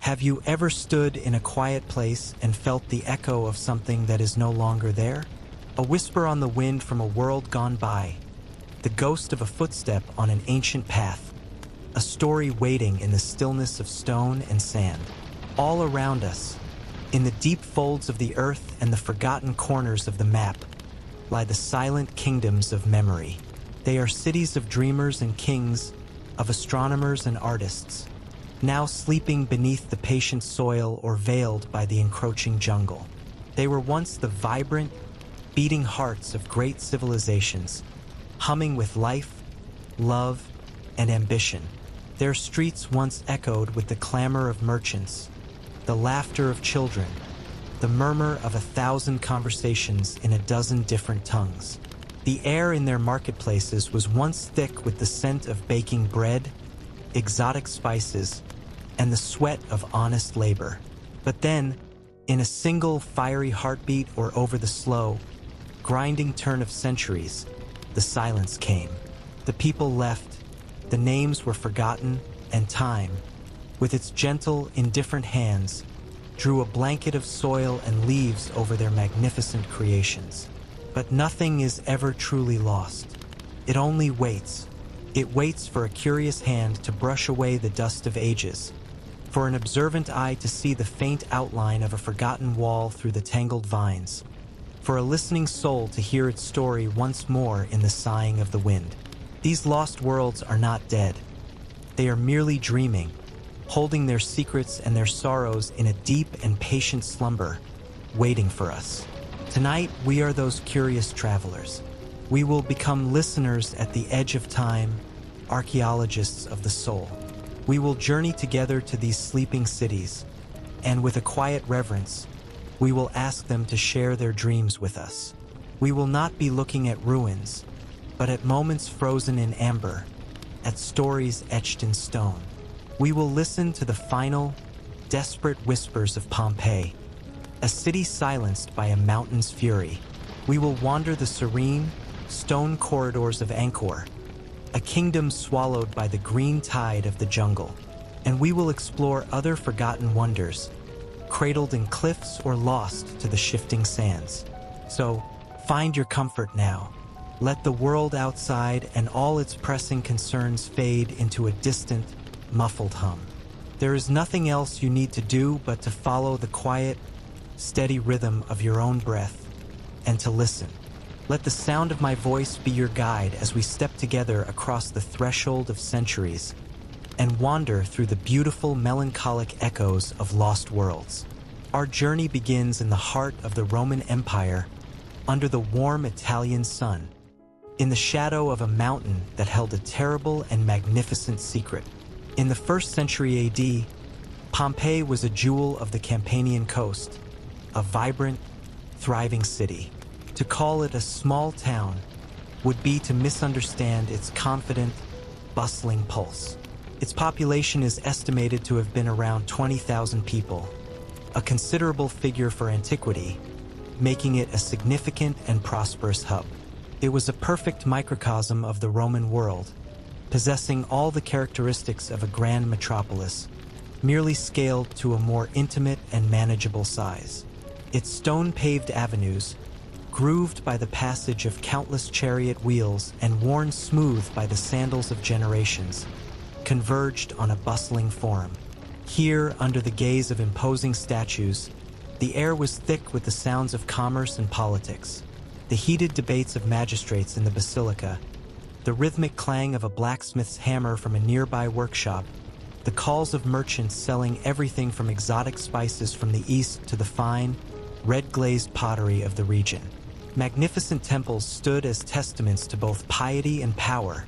Have you ever stood in a quiet place and felt the echo of something that is no longer there? A whisper on the wind from a world gone by, the ghost of a footstep on an ancient path, a story waiting in the stillness of stone and sand. All around us, in the deep folds of the earth and the forgotten corners of the map, lie the silent kingdoms of memory. They are cities of dreamers and kings, of astronomers and artists, now sleeping beneath the patient soil or veiled by the encroaching jungle. They were once the vibrant, beating hearts of great civilizations, humming with life, love, and ambition. Their streets once echoed with the clamor of merchants, the laughter of children, the murmur of 1,000 conversations in 12 different tongues. The air in their marketplaces was once thick with the scent of baking bread, exotic spices, and the sweat of honest labor. But then, in a single fiery heartbeat or over the slow, grinding turn of centuries, the silence came. The people left, the names were forgotten, and time, with its gentle, indifferent hands, drew a blanket of soil and leaves over their magnificent creations. But nothing is ever truly lost. It only waits. It waits for a curious hand to brush away the dust of ages, for an observant eye to see the faint outline of a forgotten wall through the tangled vines, for a listening soul to hear its story once more in the sighing of the wind. These lost worlds are not dead. They are merely dreaming, holding their secrets and their sorrows in a deep and patient slumber, waiting for us. Tonight, we are those curious travelers. We will become listeners at the edge of time, archaeologists of the soul. We will journey together to these sleeping cities, and with a quiet reverence, we will ask them to share their dreams with us. We will not be looking at ruins, but at moments frozen in amber, at stories etched in stone. We will listen to the final, desperate whispers of Pompeii, a city silenced by a mountain's fury. We will wander the serene, stone corridors of Angkor, a kingdom swallowed by the green tide of the jungle. And we will explore other forgotten wonders, cradled in cliffs or lost to the shifting sands. So, find your comfort now. Let the world outside and all its pressing concerns fade into a distant, muffled hum. There is nothing else you need to do but to follow the quiet, steady rhythm of your own breath and to listen. Let the sound of my voice be your guide as we step together across the threshold of centuries and wander through the beautiful, melancholic echoes of lost worlds. Our journey begins in the heart of the Roman Empire, under the warm Italian sun, in the shadow of a mountain that held a terrible and magnificent secret. In the 1st century AD, Pompeii was a jewel of the Cambodian coast, a vibrant, thriving city. To call it a small town would be to misunderstand its confident, bustling pulse. Its population is estimated to have been around 20,000 people, a considerable figure for antiquity, making it a significant and prosperous hub. It was a perfect microcosm of the Roman world, possessing all the characteristics of a grand metropolis, merely scaled to a more intimate and manageable size. Its stone-paved avenues, grooved by the passage of countless chariot wheels and worn smooth by the sandals of generations, converged on a bustling forum. Here, under the gaze of imposing statues, the air was thick with the sounds of commerce and politics, the heated debates of magistrates in the basilica, the rhythmic clang of a blacksmith's hammer from a nearby workshop, the calls of merchants selling everything from exotic spices from the east to the fine, red-glazed pottery of the region. Magnificent temples stood as testaments to both piety and power,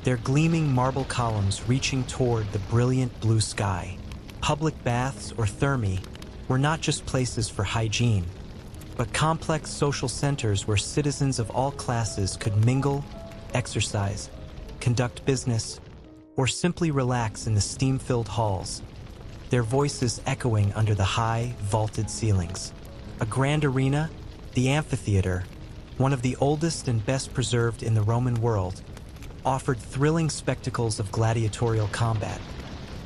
their gleaming marble columns reaching toward the brilliant blue sky. Public baths, or thermae, were not just places for hygiene, but complex social centers where citizens of all classes could mingle, exercise, conduct business, or simply relax in the steam-filled halls, their voices echoing under the high, vaulted ceilings. A grand arena, the amphitheater, one of the oldest and best preserved in the Roman world, offered thrilling spectacles of gladiatorial combat.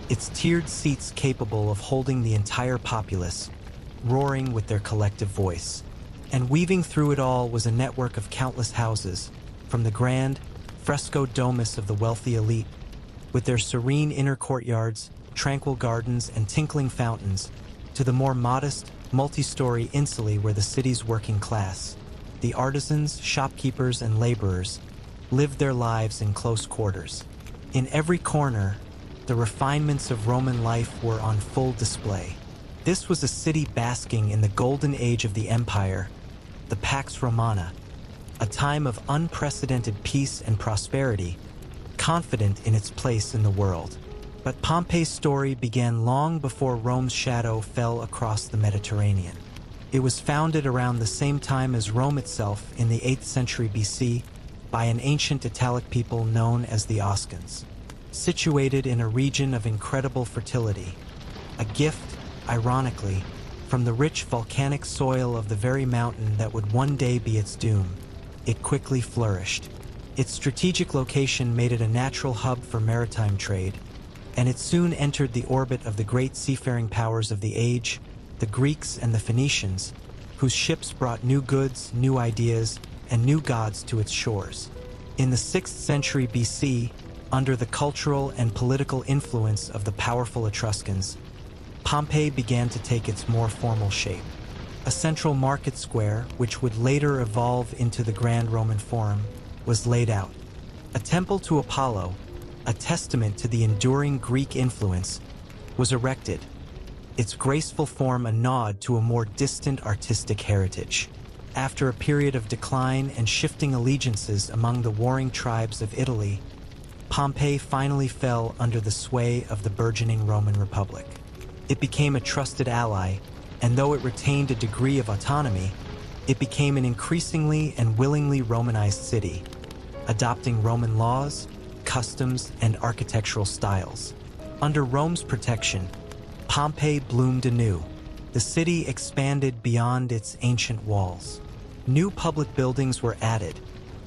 its tiered seats capable of holding the entire populace, roaring with their collective voice. And weaving through it all was a network of countless houses, from the grand, frescoed domus of the wealthy elite, with their serene inner courtyards, tranquil gardens, and tinkling fountains, to the more modest, multi-story insulae where the city's working class, the artisans, shopkeepers, and laborers, lived their lives in close quarters. In every corner, the refinements of Roman life were on full display. This was a city basking in the golden age of the empire, the Pax Romana, a time of unprecedented peace and prosperity, confident in its place in the world. But Pompeii's story began long before Rome's shadow fell across the Mediterranean. It was founded around the same time as Rome itself in the 8th century BC by an ancient Italic people known as the Oscans. Situated in a region of incredible fertility, a gift, ironically, from the rich volcanic soil of the very mountain that would one day be its doom, it quickly flourished. Its strategic location made it a natural hub for maritime trade, and it soon entered the orbit of the great seafaring powers of the age, the Greeks and the Phoenicians, whose ships brought new goods, new ideas, and new gods to its shores. In the 6th century BC, under the cultural and political influence of the powerful Etruscans, Pompeii began to take its more formal shape. A central market square, which would later evolve into the Grand Roman Forum, was laid out. A temple to Apollo, a testament to the enduring Greek influence, was erected, its graceful form a nod to a more distant artistic heritage. After a period of decline and shifting allegiances among the warring tribes of Italy, Pompeii finally fell under the sway of the burgeoning Roman Republic. It became a trusted ally, and though it retained a degree of autonomy, it became an increasingly and willingly Romanized city, adopting Roman laws, customs, and architectural styles. Under Rome's protection, Pompeii bloomed anew. The city expanded beyond its ancient walls. New public buildings were added,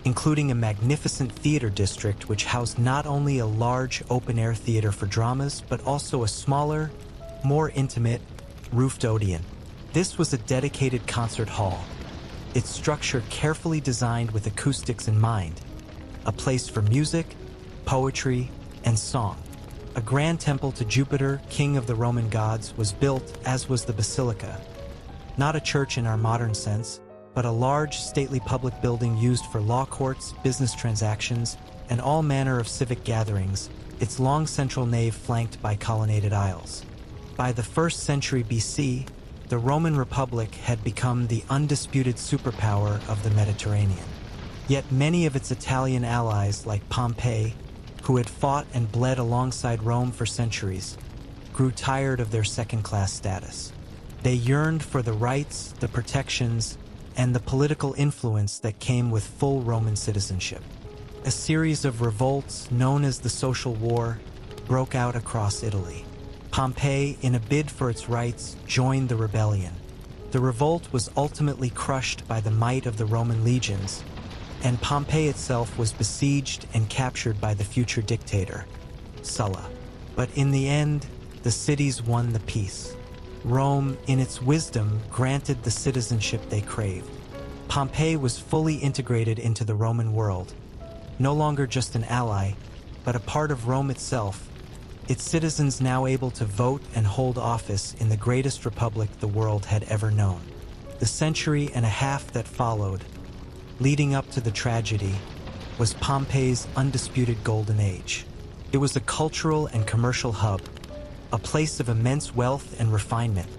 including a magnificent theater district which housed not only a large open-air theater for dramas, but also a smaller, more intimate, roofed Odeon. This was a dedicated concert hall, its structure carefully designed with acoustics in mind, a place for music, poetry, and song. A grand temple to Jupiter, king of the Roman gods, was built, as was the basilica. Not a church in our modern sense, but a large, stately public building used for law courts, business transactions, and all manner of civic gatherings, its long central nave flanked by colonnaded aisles. By the 1st century BC, the Roman Republic had become the undisputed superpower of the Mediterranean. Yet many of its Italian allies, like Pompeii, who had fought and bled alongside Rome for centuries, grew tired of their second-class status. They yearned for the rights, the protections, and the political influence that came with full Roman citizenship. A series of revolts, known as the Social War, broke out across Italy. Pompeii, in a bid for its rights, joined the rebellion. The revolt was ultimately crushed by the might of the Roman legions, and Pompeii itself was besieged and captured by the future dictator, Sulla. But in the end, the cities won the peace. Rome, in its wisdom, granted the citizenship they craved. Pompeii was fully integrated into the Roman world, no longer just an ally, but a part of Rome itself, its citizens now able to vote and hold office in the greatest republic the world had ever known. The century and a half that followed, leading up to the tragedy, was Pompeii's undisputed golden age. It was a cultural and commercial hub, a place of immense wealth and refinement,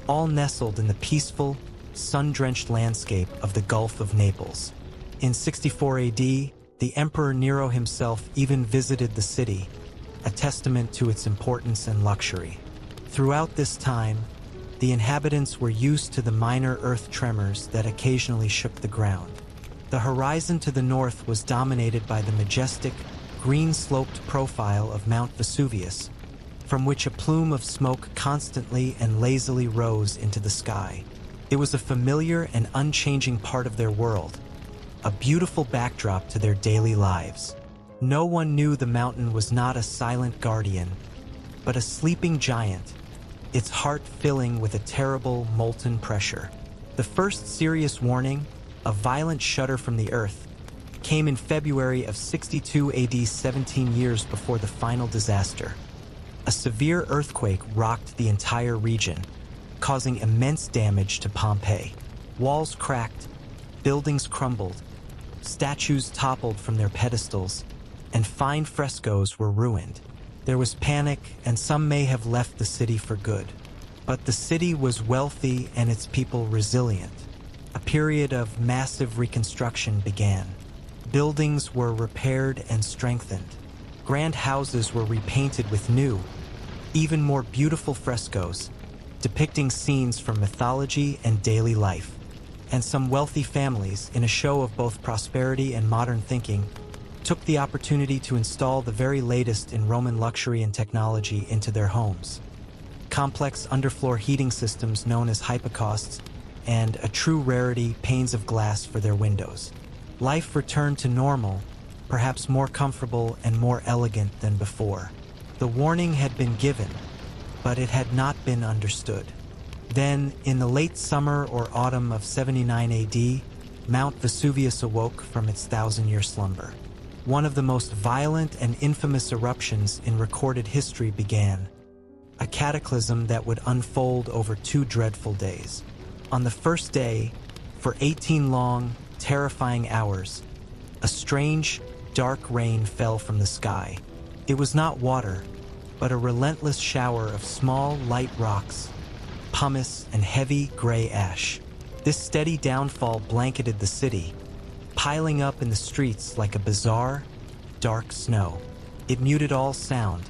all nestled in the peaceful, sun-drenched landscape of the Gulf of Naples. In 64 AD, the Emperor Nero himself even visited the city, a testament to its importance and luxury. Throughout this time, the inhabitants were used to the minor earth tremors that occasionally shook the ground. The horizon to the north was dominated by the majestic, green-sloped profile of Mount Vesuvius, from which a plume of smoke constantly and lazily rose into the sky. It was a familiar and unchanging part of their world, a beautiful backdrop to their daily lives. No one knew the mountain was not a silent guardian, but a sleeping giant, its heart filling with a terrible molten pressure. The first serious warning, a violent shudder from the earth, came in February of 62 AD, 17 years before the final disaster. A severe earthquake rocked the entire region, causing immense damage to Pompeii. Walls cracked, buildings crumbled, statues toppled from their pedestals, and fine frescoes were ruined. There was panic, and some may have left the city for good. But the city was wealthy and its people resilient. A period of massive reconstruction began. Buildings were repaired and strengthened. Grand houses were repainted with new, even more beautiful frescoes, depicting scenes from mythology and daily life. And some wealthy families, in a show of both prosperity and modern thinking, took the opportunity to install the very latest in Roman luxury and technology into their homes. Complex underfloor heating systems known as hypocausts, and a true rarity, panes of glass for their windows. Life returned to normal, perhaps more comfortable and more elegant than before. The warning had been given, but it had not been understood. Then, in the late summer or autumn of 79 AD, Mount Vesuvius awoke from its 1,000-year slumber. One of the most violent and infamous eruptions in recorded history began, a cataclysm that would unfold over 2 dreadful days. On the first day, for 18 long, terrifying hours, a strange, dark rain fell from the sky. It was not water, but a relentless shower of small, light rocks, pumice, and heavy, gray ash. This steady downfall blanketed the city, piling up in the streets like a bizarre, dark snow. It muted all sound,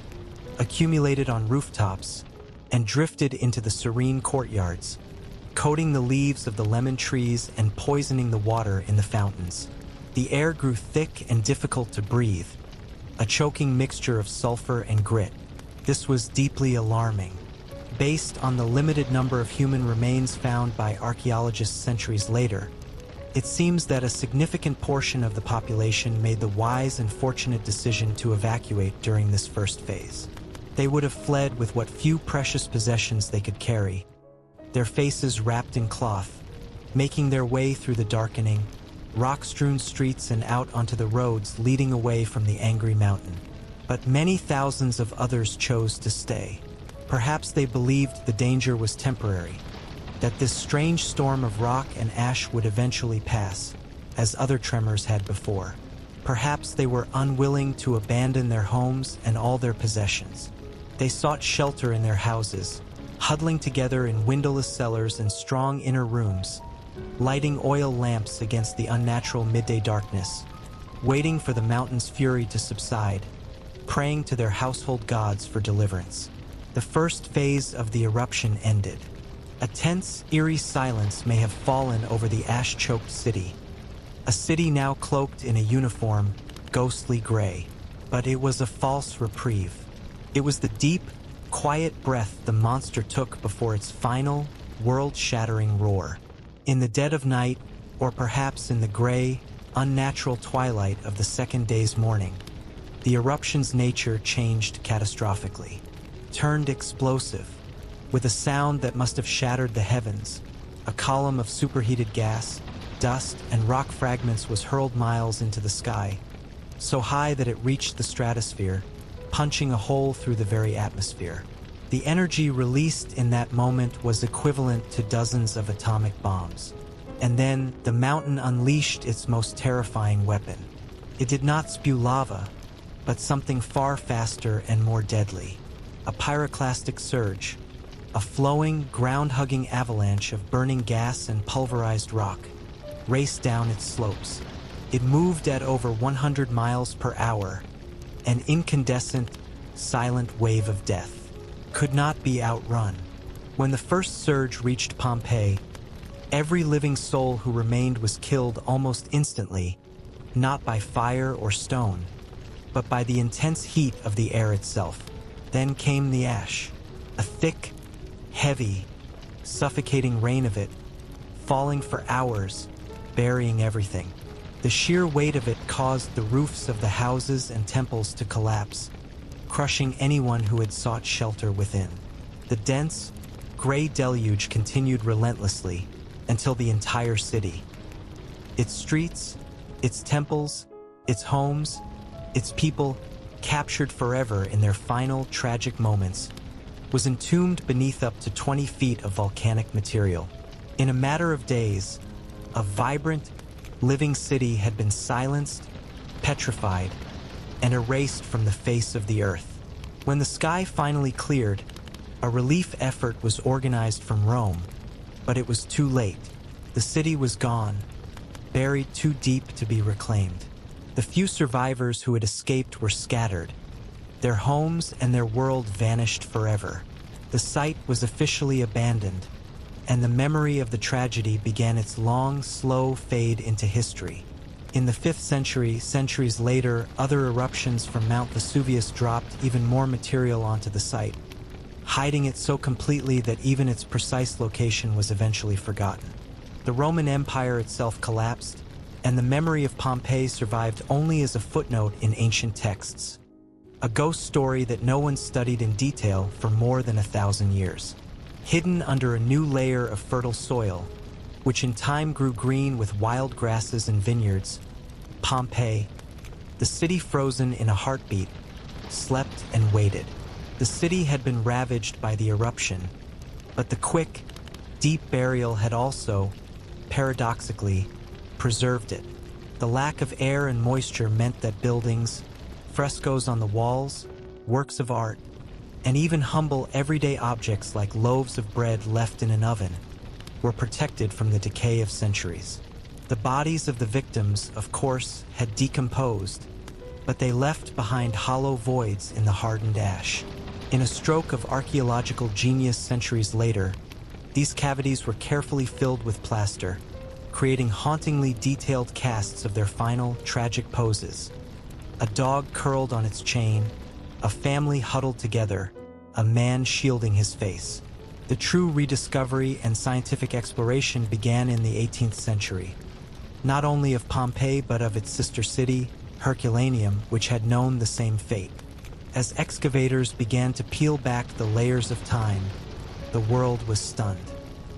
accumulated on rooftops, and drifted into the serene courtyards, coating the leaves of the lemon trees and poisoning the water in the fountains. The air grew thick and difficult to breathe, a choking mixture of sulfur and grit. This was deeply alarming. Based on the limited number of human remains found by archaeologists centuries later, it seems that a significant portion of the population made the wise and fortunate decision to evacuate during this first phase. They would have fled with what few precious possessions they could carry, their faces wrapped in cloth, making their way through the darkening, rock-strewn streets and out onto the roads leading away from the angry mountain. But many thousands of others chose to stay. Perhaps they believed the danger was temporary, that this strange storm of rock and ash would eventually pass, as other tremors had before. Perhaps they were unwilling to abandon their homes and all their possessions. They sought shelter in their houses, huddling together in windowless cellars and strong inner rooms, lighting oil lamps against the unnatural midday darkness, waiting for the mountain's fury to subside, praying to their household gods for deliverance. The first phase of the eruption ended. A tense, eerie silence may have fallen over the ash-choked city, a city now cloaked in a uniform, ghostly gray. But it was a false reprieve. It was the deep, quiet breath the monster took before its final, world-shattering roar. In the dead of night, or perhaps in the gray, unnatural twilight of the second day's morning, the eruption's nature changed catastrophically, turned explosive. With a sound that must have shattered the heavens, a column of superheated gas, dust, and rock fragments was hurled miles into the sky, so high that it reached the stratosphere, punching a hole through the very atmosphere. The energy released in that moment was equivalent to dozens of atomic bombs. And then the mountain unleashed its most terrifying weapon. It did not spew lava, but something far faster and more deadly. A pyroclastic surge, a flowing, ground-hugging avalanche of burning gas and pulverized rock, raced down its slopes. It moved at over 100 miles per hour, an incandescent, silent wave of death. Could not be outrun. When the first surge reached Pompeii, every living soul who remained was killed almost instantly, not by fire or stone, but by the intense heat of the air itself. Then came the ash, a thick, heavy, suffocating rain of it, falling for hours, burying everything. The sheer weight of it caused the roofs of the houses and temples to collapse, crushing anyone who had sought shelter within. The dense, gray deluge continued relentlessly until the entire city, its streets, its temples, its homes, its people, captured forever in their final tragic moments, was entombed beneath up to 20 feet of volcanic material. In a matter of days, a vibrant, living city had been silenced, petrified, and erased from the face of the earth. When the sky finally cleared, a relief effort was organized from Rome, but it was too late. The city was gone, buried too deep to be reclaimed. The few survivors who had escaped were scattered. Their homes and their world vanished forever. The site was officially abandoned, and the memory of the tragedy began its long, slow fade into history. In the 5th century, centuries later, other eruptions from Mount Vesuvius dropped even more material onto the site, hiding it so completely that even its precise location was eventually forgotten. The Roman Empire itself collapsed, and the memory of Pompeii survived only as a footnote in ancient texts, a ghost story that no one studied in detail for more than 1,000 years. Hidden under a new layer of fertile soil, which in time grew green with wild grasses and vineyards, Pompeii, the city frozen in a heartbeat, slept and waited. The city had been ravaged by the eruption, but the quick, deep burial had also, paradoxically, preserved it. The lack of air and moisture meant that buildings, frescoes on the walls, works of art, and even humble everyday objects like loaves of bread left in an oven were protected from the decay of centuries. The bodies of the victims, of course, had decomposed, but they left behind hollow voids in the hardened ash. In a stroke of archaeological genius centuries later, these cavities were carefully filled with plaster, creating hauntingly detailed casts of their final, tragic poses. A dog curled on its chain, a family huddled together, a man shielding his face. The true rediscovery and scientific exploration began in the 18th century, not only of Pompeii but of its sister city, Herculaneum, which had known the same fate. As excavators began to peel back the layers of time, the world was stunned.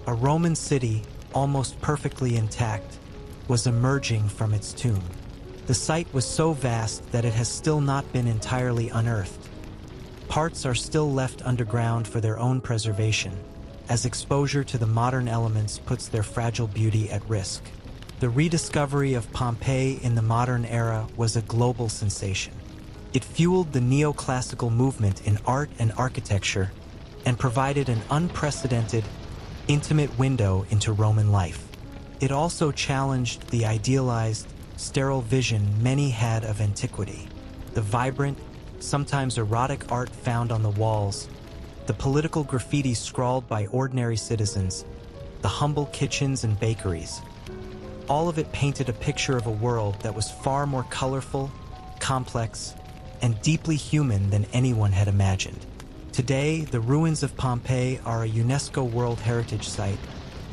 A Roman city, almost perfectly intact, was emerging from its tomb. The site was so vast that it has still not been entirely unearthed. Parts are still left underground for their own preservation, as exposure to the modern elements puts their fragile beauty at risk. The rediscovery of Pompeii in the modern era was a global sensation. It fueled the neoclassical movement in art and architecture and provided an unprecedented, intimate window into Roman life. It also challenged the idealized, sterile vision many had of antiquity. The vibrant, sometimes erotic art found on the walls, the political graffiti scrawled by ordinary citizens, the humble kitchens and bakeries. All of it painted a picture of a world that was far more colorful, complex, and deeply human than anyone had imagined. Today, the ruins of Pompeii are a UNESCO World Heritage Site,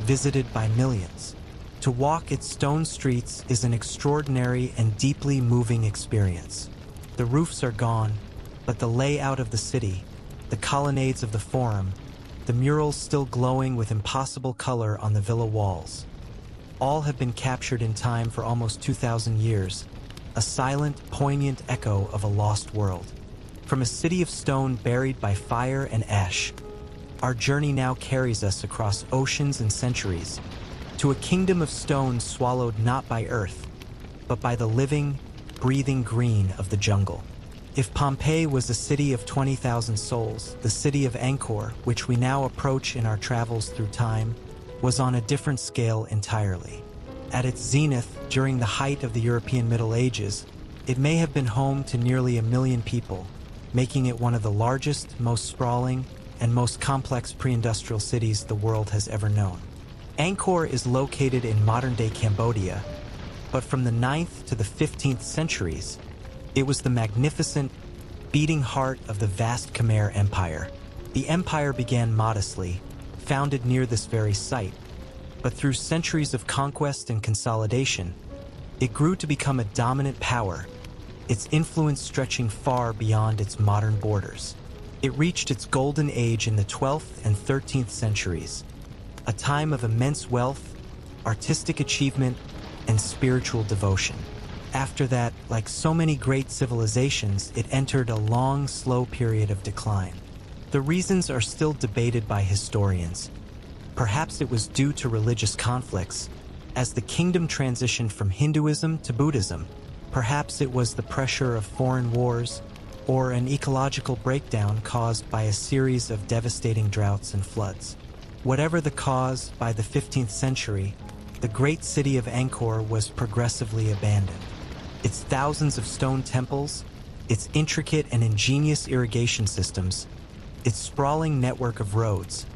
visited by millions. To walk its stone streets is an extraordinary and deeply moving experience. The roofs are gone, but the layout of the city, the colonnades of the Forum, the murals still glowing with impossible color on the villa walls. All have been captured in time for almost 2,000 years, a silent, poignant echo of a lost world. From a city of stone buried by fire and ash, our journey now carries us across oceans and centuries, to a kingdom of stone swallowed not by earth, but by the living, breathing green of the jungle. If Pompeii was a city of 20,000 souls, the city of Angkor, which we now approach in our travels through time, was on a different scale entirely. At its zenith, during the height of the European Middle Ages, it may have been home to nearly 1 million people, making it one of the largest, most sprawling, and most complex pre-industrial cities the world has ever known. Angkor is located in modern-day Cambodia, but from the 9th to the 15th centuries, it was the magnificent, beating heart of the vast Khmer Empire. The empire began modestly, founded near this very site, but through centuries of conquest and consolidation, it grew to become a dominant power, its influence stretching far beyond its modern borders. It reached its golden age in the 12th and 13th centuries, a time of immense wealth, artistic achievement, and spiritual devotion. After that, like so many great civilizations, it entered a long, slow period of decline. The reasons are still debated by historians. Perhaps it was due to religious conflicts, as the kingdom transitioned from Hinduism to Buddhism. Perhaps it was the pressure of foreign wars, or an ecological breakdown caused by a series of devastating droughts and floods. Whatever the cause, by the 15th century, the great city of Angkor was progressively abandoned. Its thousands of stone temples, its intricate and ingenious irrigation systems, its sprawling network of roads,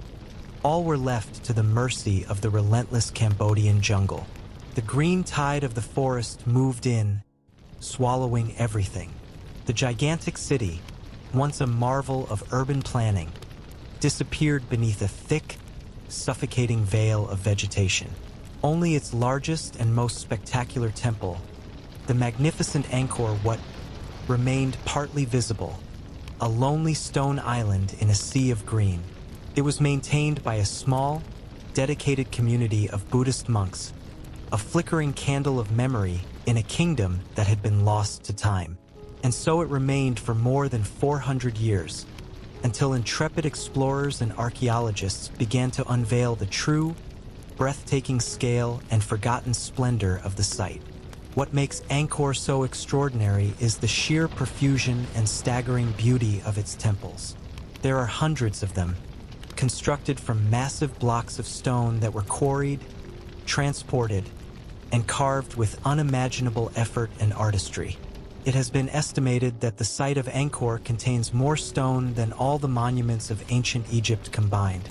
all were left to the mercy of the relentless Cambodian jungle. The green tide of the forest moved in, swallowing everything. The gigantic city, once a marvel of urban planning, disappeared beneath a thick, suffocating veil of vegetation. Only its largest and most spectacular temple, the magnificent Angkor Wat, remained partly visible, a lonely stone island in a sea of green. It was maintained by a small, dedicated community of Buddhist monks, a flickering candle of memory in a kingdom that had been lost to time. And so it remained for more than 400 years, until intrepid explorers and archaeologists began to unveil the true, breathtaking scale and forgotten splendor of the site. What makes Angkor so extraordinary is the sheer profusion and staggering beauty of its temples. There are hundreds of them, constructed from massive blocks of stone that were quarried, transported, and carved with unimaginable effort and artistry. It has been estimated that the site of Angkor contains more stone than all the monuments of ancient Egypt combined,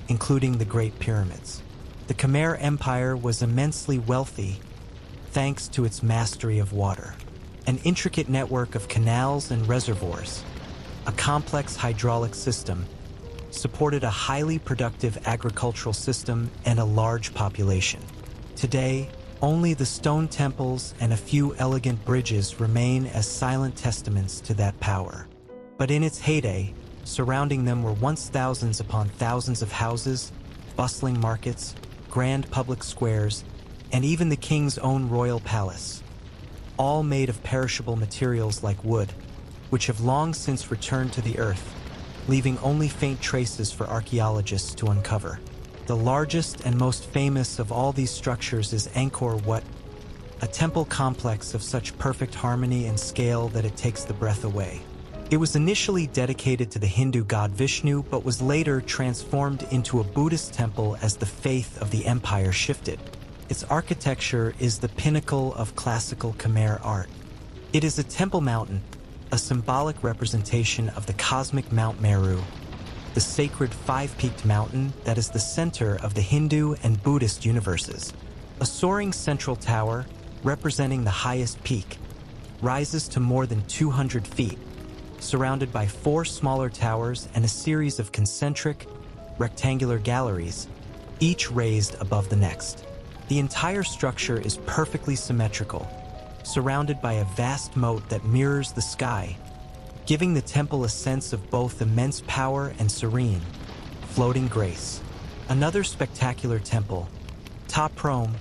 including the Great Pyramids. The Khmer Empire was immensely wealthy thanks to its mastery of water. An intricate network of canals and reservoirs, a complex hydraulic system, supported a highly productive agricultural system and a large population. Today, only the stone temples and a few elegant bridges remain as silent testaments to that power. But in its heyday, surrounding them were once thousands upon thousands of houses, bustling markets, grand public squares, and even the king's own royal palace, all made of perishable materials like wood, which have long since returned to the earth, leaving only faint traces for archaeologists to uncover. The largest and most famous of all these structures is Angkor Wat, a temple complex of such perfect harmony and scale that it takes the breath away. It was initially dedicated to the Hindu god Vishnu, but was later transformed into a Buddhist temple as the faith of the empire shifted. Its architecture is the pinnacle of classical Khmer art. It is a temple mountain, a symbolic representation of the cosmic Mount Meru, the sacred five-peaked mountain that is the center of the Hindu and Buddhist universes. A soaring central tower, representing the highest peak, rises to more than 200 feet, surrounded by 4 smaller towers and a series of concentric, rectangular galleries, each raised above the next. The entire structure is perfectly symmetrical, surrounded by a vast moat that mirrors the sky, giving the temple a sense of both immense power and serene, floating grace. Another spectacular temple, Ta Prohm,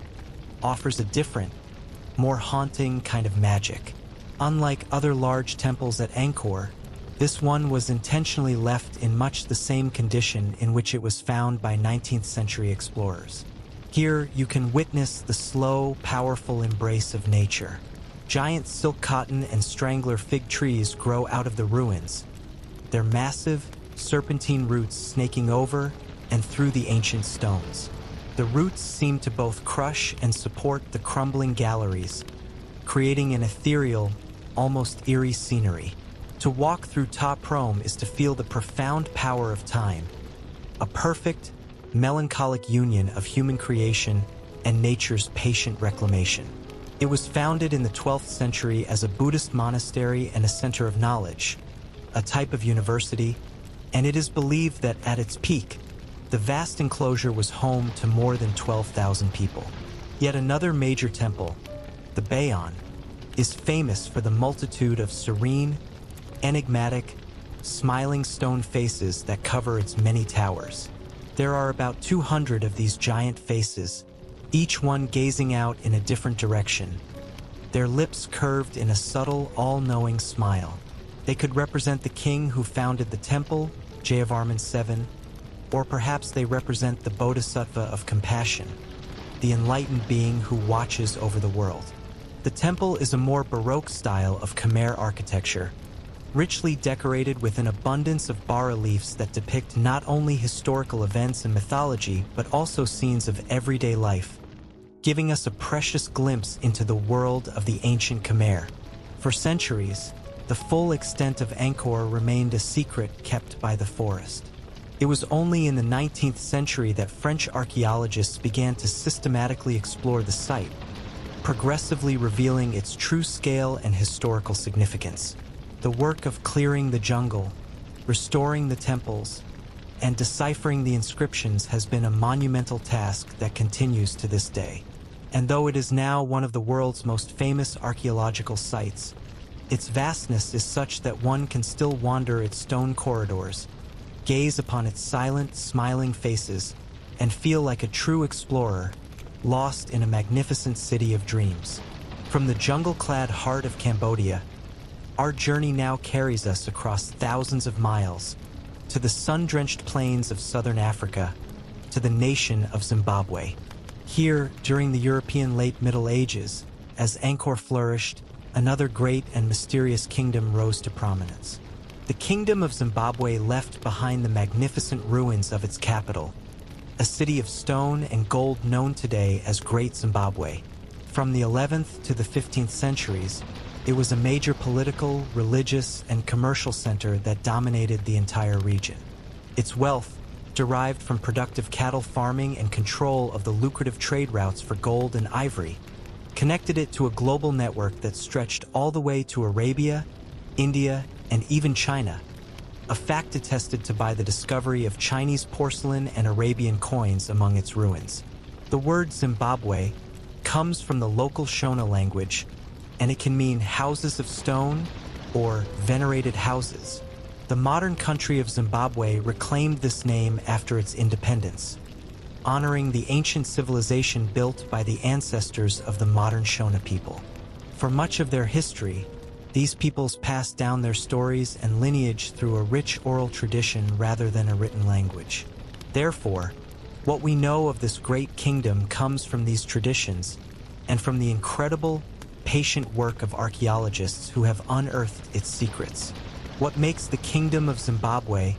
offers a different, more haunting kind of magic. Unlike other large temples at Angkor, this one was intentionally left in much the same condition in which it was found by 19th century explorers. Here, you can witness the slow, powerful embrace of nature. Giant silk cotton and strangler fig trees grow out of the ruins, their massive, serpentine roots snaking over and through the ancient stones. The roots seem to both crush and support the crumbling galleries, creating an ethereal, almost eerie scenery. To walk through Ta Prohm is to feel the profound power of time, a perfect, melancholic union of human creation and nature's patient reclamation. It was founded in the 12th century as a Buddhist monastery and a center of knowledge, a type of university, and it is believed that at its peak, the vast enclosure was home to more than 12,000 people. Yet another major temple, the Bayon, is famous for the multitude of serene, enigmatic, smiling stone faces that cover its many towers. There are about 200 of these giant faces, each one gazing out in a different direction, their lips curved in a subtle, all-knowing smile. They could represent the king who founded the temple, Jayavarman VII, or perhaps they represent the Bodhisattva of compassion, the enlightened being who watches over the world. The temple is a more Baroque style of Khmer architecture, richly decorated with an abundance of bas-reliefs that depict not only historical events and mythology, but also scenes of everyday life, giving us a precious glimpse into the world of the ancient Khmer. For centuries, the full extent of Angkor remained a secret kept by the forest. It was only in the 19th century that French archaeologists began to systematically explore the site, progressively revealing its true scale and historical significance. The work of clearing the jungle, restoring the temples, and deciphering the inscriptions has been a monumental task that continues to this day. And though it is now one of the world's most famous archaeological sites, its vastness is such that one can still wander its stone corridors, gaze upon its silent, smiling faces, and feel like a true explorer, lost in a magnificent city of dreams. From the jungle-clad heart of Cambodia, our journey now carries us across thousands of miles, to the sun-drenched plains of southern Africa, to the nation of Zimbabwe. Here, during the European late Middle Ages, as Angkor flourished, another great and mysterious kingdom rose to prominence. The Kingdom of Zimbabwe left behind the magnificent ruins of its capital, a city of stone and gold known today as Great Zimbabwe. From the 11th to the 15th centuries, it was a major political, religious, and commercial center that dominated the entire region. Its wealth, derived from productive cattle farming and control of the lucrative trade routes for gold and ivory, connected it to a global network that stretched all the way to Arabia, India, and even China, a fact attested to by the discovery of Chinese porcelain and Arabian coins among its ruins. The word Zimbabwe comes from the local Shona language, and it can mean houses of stone or venerated houses. The modern country of Zimbabwe reclaimed this name after its independence, honoring the ancient civilization built by the ancestors of the modern Shona people. For much of their history, these peoples passed down their stories and lineage through a rich oral tradition rather than a written language. Therefore, what we know of this great kingdom comes from these traditions and from the incredible, patient work of archaeologists who have unearthed its secrets. What makes the Kingdom of Zimbabwe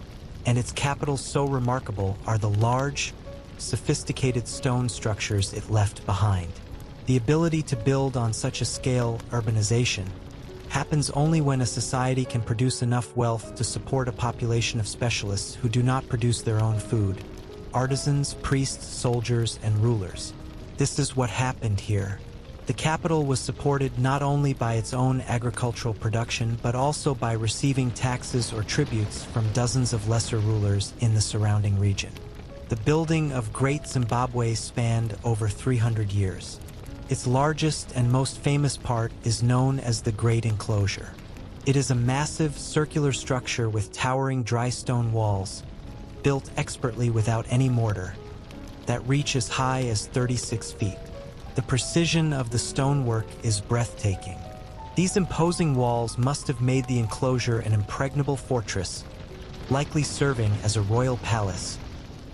and its capital so remarkable are the large, sophisticated stone structures it left behind. The ability to build on such a scale, urbanization, happens only when a society can produce enough wealth to support a population of specialists who do not produce their own food: artisans, priests, soldiers, and rulers. This is what happened here. The capital was supported not only by its own agricultural production, but also by receiving taxes or tributes from dozens of lesser rulers in the surrounding region. The building of Great Zimbabwe spanned over 300 years. Its largest and most famous part is known as the Great Enclosure. It is a massive circular structure with towering dry stone walls, built expertly without any mortar, that reach as high as 36 feet. The precision of the stonework is breathtaking. These imposing walls must have made the enclosure an impregnable fortress, likely serving as a royal palace,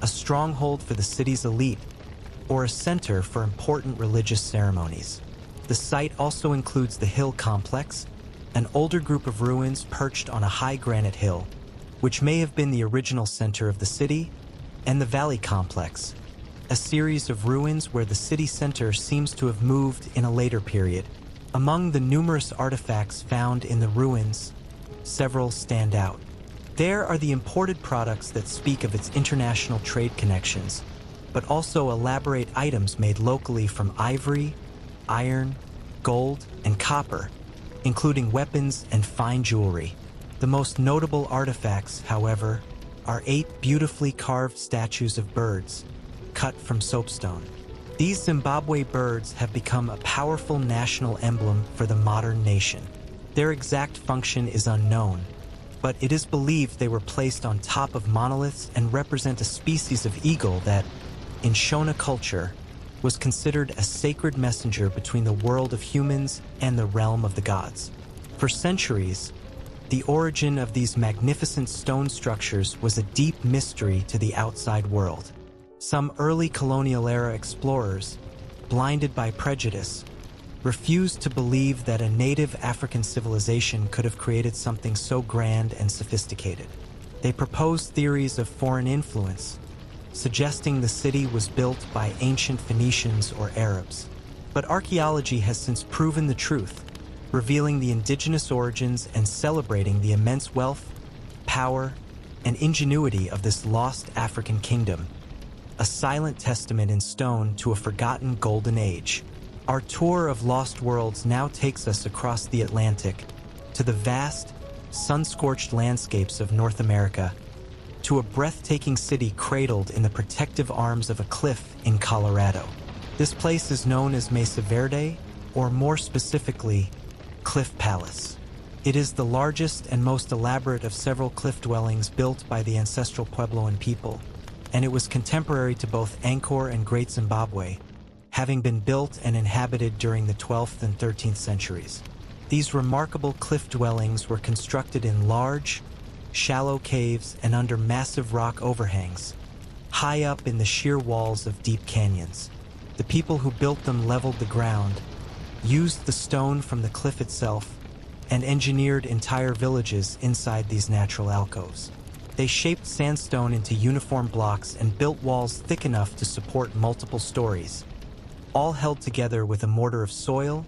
a stronghold for the city's elite, or a center for important religious ceremonies. The site also includes the Hill Complex, an older group of ruins perched on a high granite hill, which may have been the original center of the city, and the Valley Complex, a series of ruins where the city center seems to have moved in a later period. Among the numerous artifacts found in the ruins, several stand out. There are the imported products that speak of its international trade connections, but also elaborate items made locally from ivory, iron, gold, and copper, including weapons and fine jewelry. The most notable artifacts, however, are 8 beautifully carved statues of birds, cut from soapstone. These Zimbabwe birds have become a powerful national emblem for the modern nation. Their exact function is unknown, but it is believed they were placed on top of monoliths and represent a species of eagle that, in Shona culture, was considered a sacred messenger between the world of humans and the realm of the gods. For centuries, the origin of these magnificent stone structures was a deep mystery to the outside world. Some early colonial-era explorers, blinded by prejudice, refused to believe that a native African civilization could have created something so grand and sophisticated. They proposed theories of foreign influence, suggesting the city was built by ancient Phoenicians or Arabs. But archaeology has since proven the truth, revealing the indigenous origins and celebrating the immense wealth, power, and ingenuity of this lost African kingdom, a silent testament in stone to a forgotten golden age. Our tour of lost worlds now takes us across the Atlantic to the vast, sun-scorched landscapes of North America, to a breathtaking city cradled in the protective arms of a cliff in Colorado. This place is known as Mesa Verde, or more specifically, Cliff Palace. It is the largest and most elaborate of several cliff dwellings built by the ancestral Puebloan people, and it was contemporary to both Angkor and Great Zimbabwe, having been built and inhabited during the 12th and 13th centuries. These remarkable cliff dwellings were constructed in large, shallow caves and under massive rock overhangs, high up in the sheer walls of deep canyons. The people who built them leveled the ground, used the stone from the cliff itself, and engineered entire villages inside these natural alcoves. They shaped sandstone into uniform blocks and built walls thick enough to support multiple stories, all held together with a mortar of soil,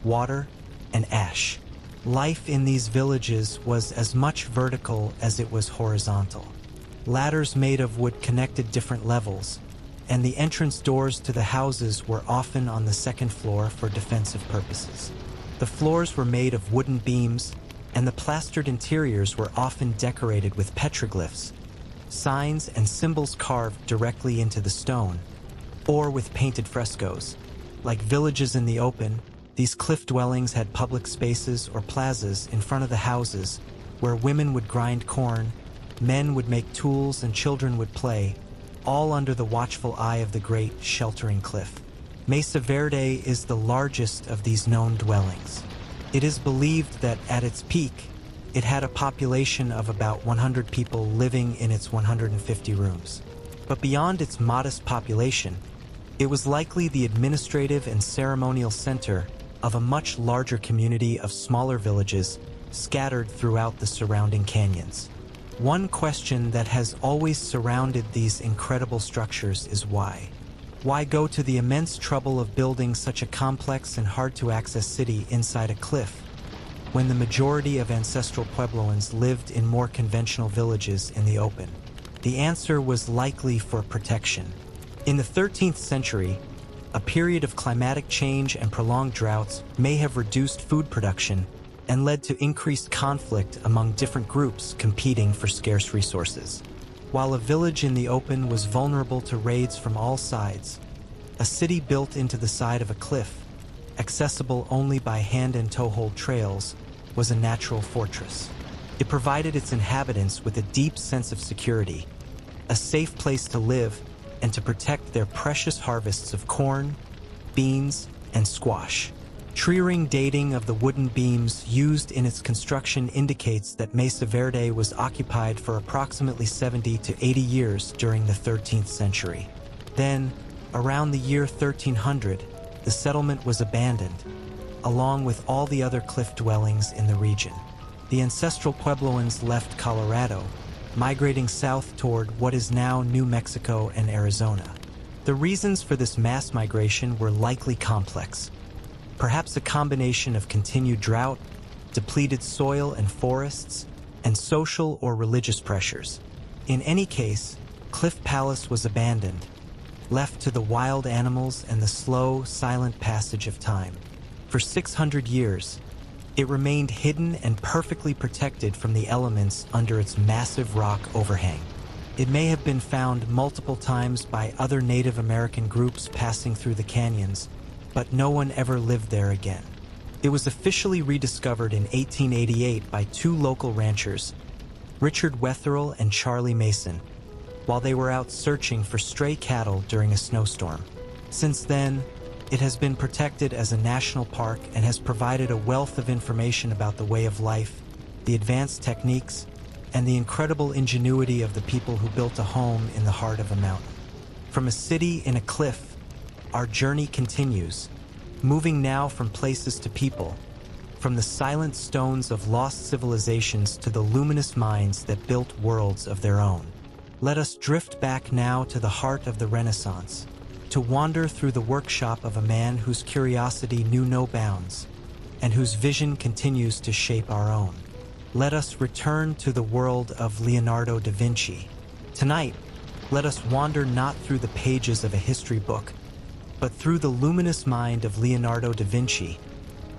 water, and ash. Life in these villages was as much vertical as it was horizontal. Ladders made of wood connected different levels, and the entrance doors to the houses were often on the second floor for defensive purposes. The floors were made of wooden beams, and the plastered interiors were often decorated with petroglyphs, signs and symbols carved directly into the stone, or with painted frescoes. Like villages in the open, these cliff dwellings had public spaces or plazas in front of the houses where women would grind corn, men would make tools, and children would play, all under the watchful eye of the great sheltering cliff. Mesa Verde is the largest of these known dwellings. It is believed that at its peak, it had a population of about 100 people living in its 150 rooms. But beyond its modest population, it was likely the administrative and ceremonial center of a much larger community of smaller villages scattered throughout the surrounding canyons. One question that has always surrounded these incredible structures is why? Why go to the immense trouble of building such a complex and hard-to-access city inside a cliff, when the majority of ancestral Puebloans lived in more conventional villages in the open? The answer was likely for protection. In the 13th century, a period of climatic change and prolonged droughts may have reduced food production and led to increased conflict among different groups competing for scarce resources. While a village in the open was vulnerable to raids from all sides, a city built into the side of a cliff, accessible only by hand and toe-hold trails, was a natural fortress. It provided its inhabitants with a deep sense of security, a safe place to live, and to protect their precious harvests of corn, beans, and squash. Tree ring dating of the wooden beams used in its construction indicates that Mesa Verde was occupied for approximately 70 to 80 years during the 13th century. Then, around the year 1300, the settlement was abandoned, along with all the other cliff dwellings in the region. The ancestral Puebloans left Colorado, migrating south toward what is now New Mexico and Arizona. The reasons for this mass migration were likely complex. Perhaps a combination of continued drought, depleted soil and forests, and social or religious pressures. In any case, Cliff Palace was abandoned, left to the wild animals and the slow, silent passage of time. For 600 years, it remained hidden and perfectly protected from the elements under its massive rock overhang. It may have been found multiple times by other Native American groups passing through the canyons, but no one ever lived there again. It was officially rediscovered in 1888 by two local ranchers, Richard Wetherill and Charlie Mason, while they were out searching for stray cattle during a snowstorm. Since then, it has been protected as a national park and has provided a wealth of information about the way of life, the advanced techniques, and the incredible ingenuity of the people who built a home in the heart of a mountain. From a city in a cliff, our journey continues, moving now from places to people, from the silent stones of lost civilizations to the luminous minds that built worlds of their own. Let us drift back now to the heart of the Renaissance, to wander through the workshop of a man whose curiosity knew no bounds, and whose vision continues to shape our own. Let us return to the world of Leonardo da Vinci. Tonight, let us wander not through the pages of a history book, but through the luminous mind of Leonardo da Vinci,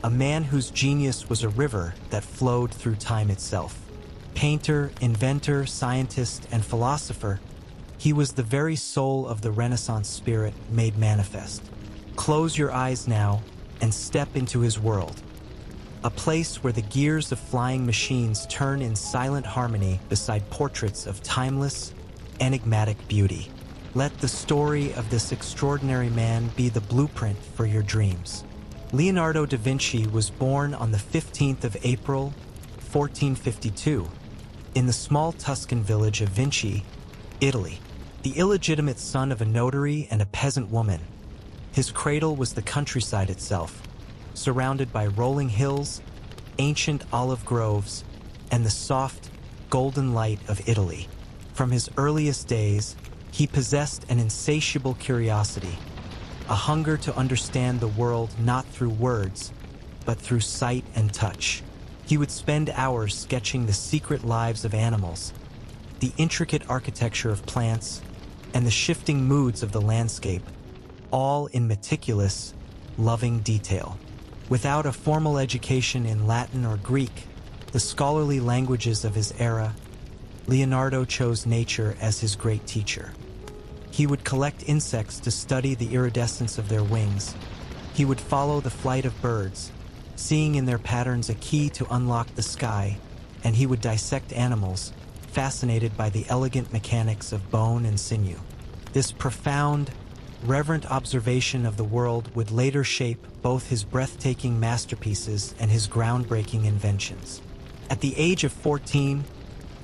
a man whose genius was a river that flowed through time itself. Painter, inventor, scientist, and philosopher, he was the very soul of the Renaissance spirit made manifest. Close your eyes now and step into his world, a place where the gears of flying machines turn in silent harmony beside portraits of timeless, enigmatic beauty. Let the story of this extraordinary man be the blueprint for your dreams. Leonardo da Vinci was born on the 15th of April, 1452, in the small Tuscan village of Vinci, Italy. The illegitimate son of a notary and a peasant woman, his cradle was the countryside itself, surrounded by rolling hills, ancient olive groves, and the soft, golden light of Italy. From his earliest days, he possessed an insatiable curiosity, a hunger to understand the world not through words, but through sight and touch. He would spend hours sketching the secret lives of animals, the intricate architecture of plants, and the shifting moods of the landscape, all in meticulous, loving detail. Without a formal education in Latin or Greek, the scholarly languages of his era, Leonardo chose nature as his great teacher. He would collect insects to study the iridescence of their wings. He would follow the flight of birds, seeing in their patterns a key to unlock the sky, and he would dissect animals, fascinated by the elegant mechanics of bone and sinew. This profound, reverent observation of the world would later shape both his breathtaking masterpieces and his groundbreaking inventions. At the age of 14,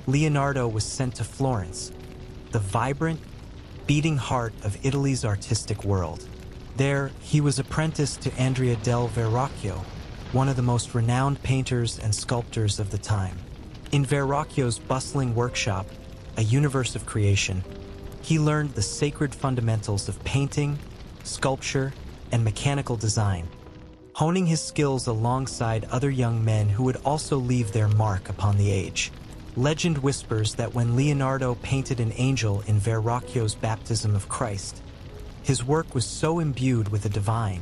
Leonardo was sent to Florence, the vibrant, beating heart of Italy's artistic world. There, he was apprenticed to Andrea del Verrocchio, one of the most renowned painters and sculptors of the time. In Verrocchio's bustling workshop, a universe of creation, he learned the sacred fundamentals of painting, sculpture, and mechanical design, honing his skills alongside other young men who would also leave their mark upon the age. Legend whispers that when Leonardo painted an angel in Verrocchio's Baptism of Christ, his work was so imbued with a divine,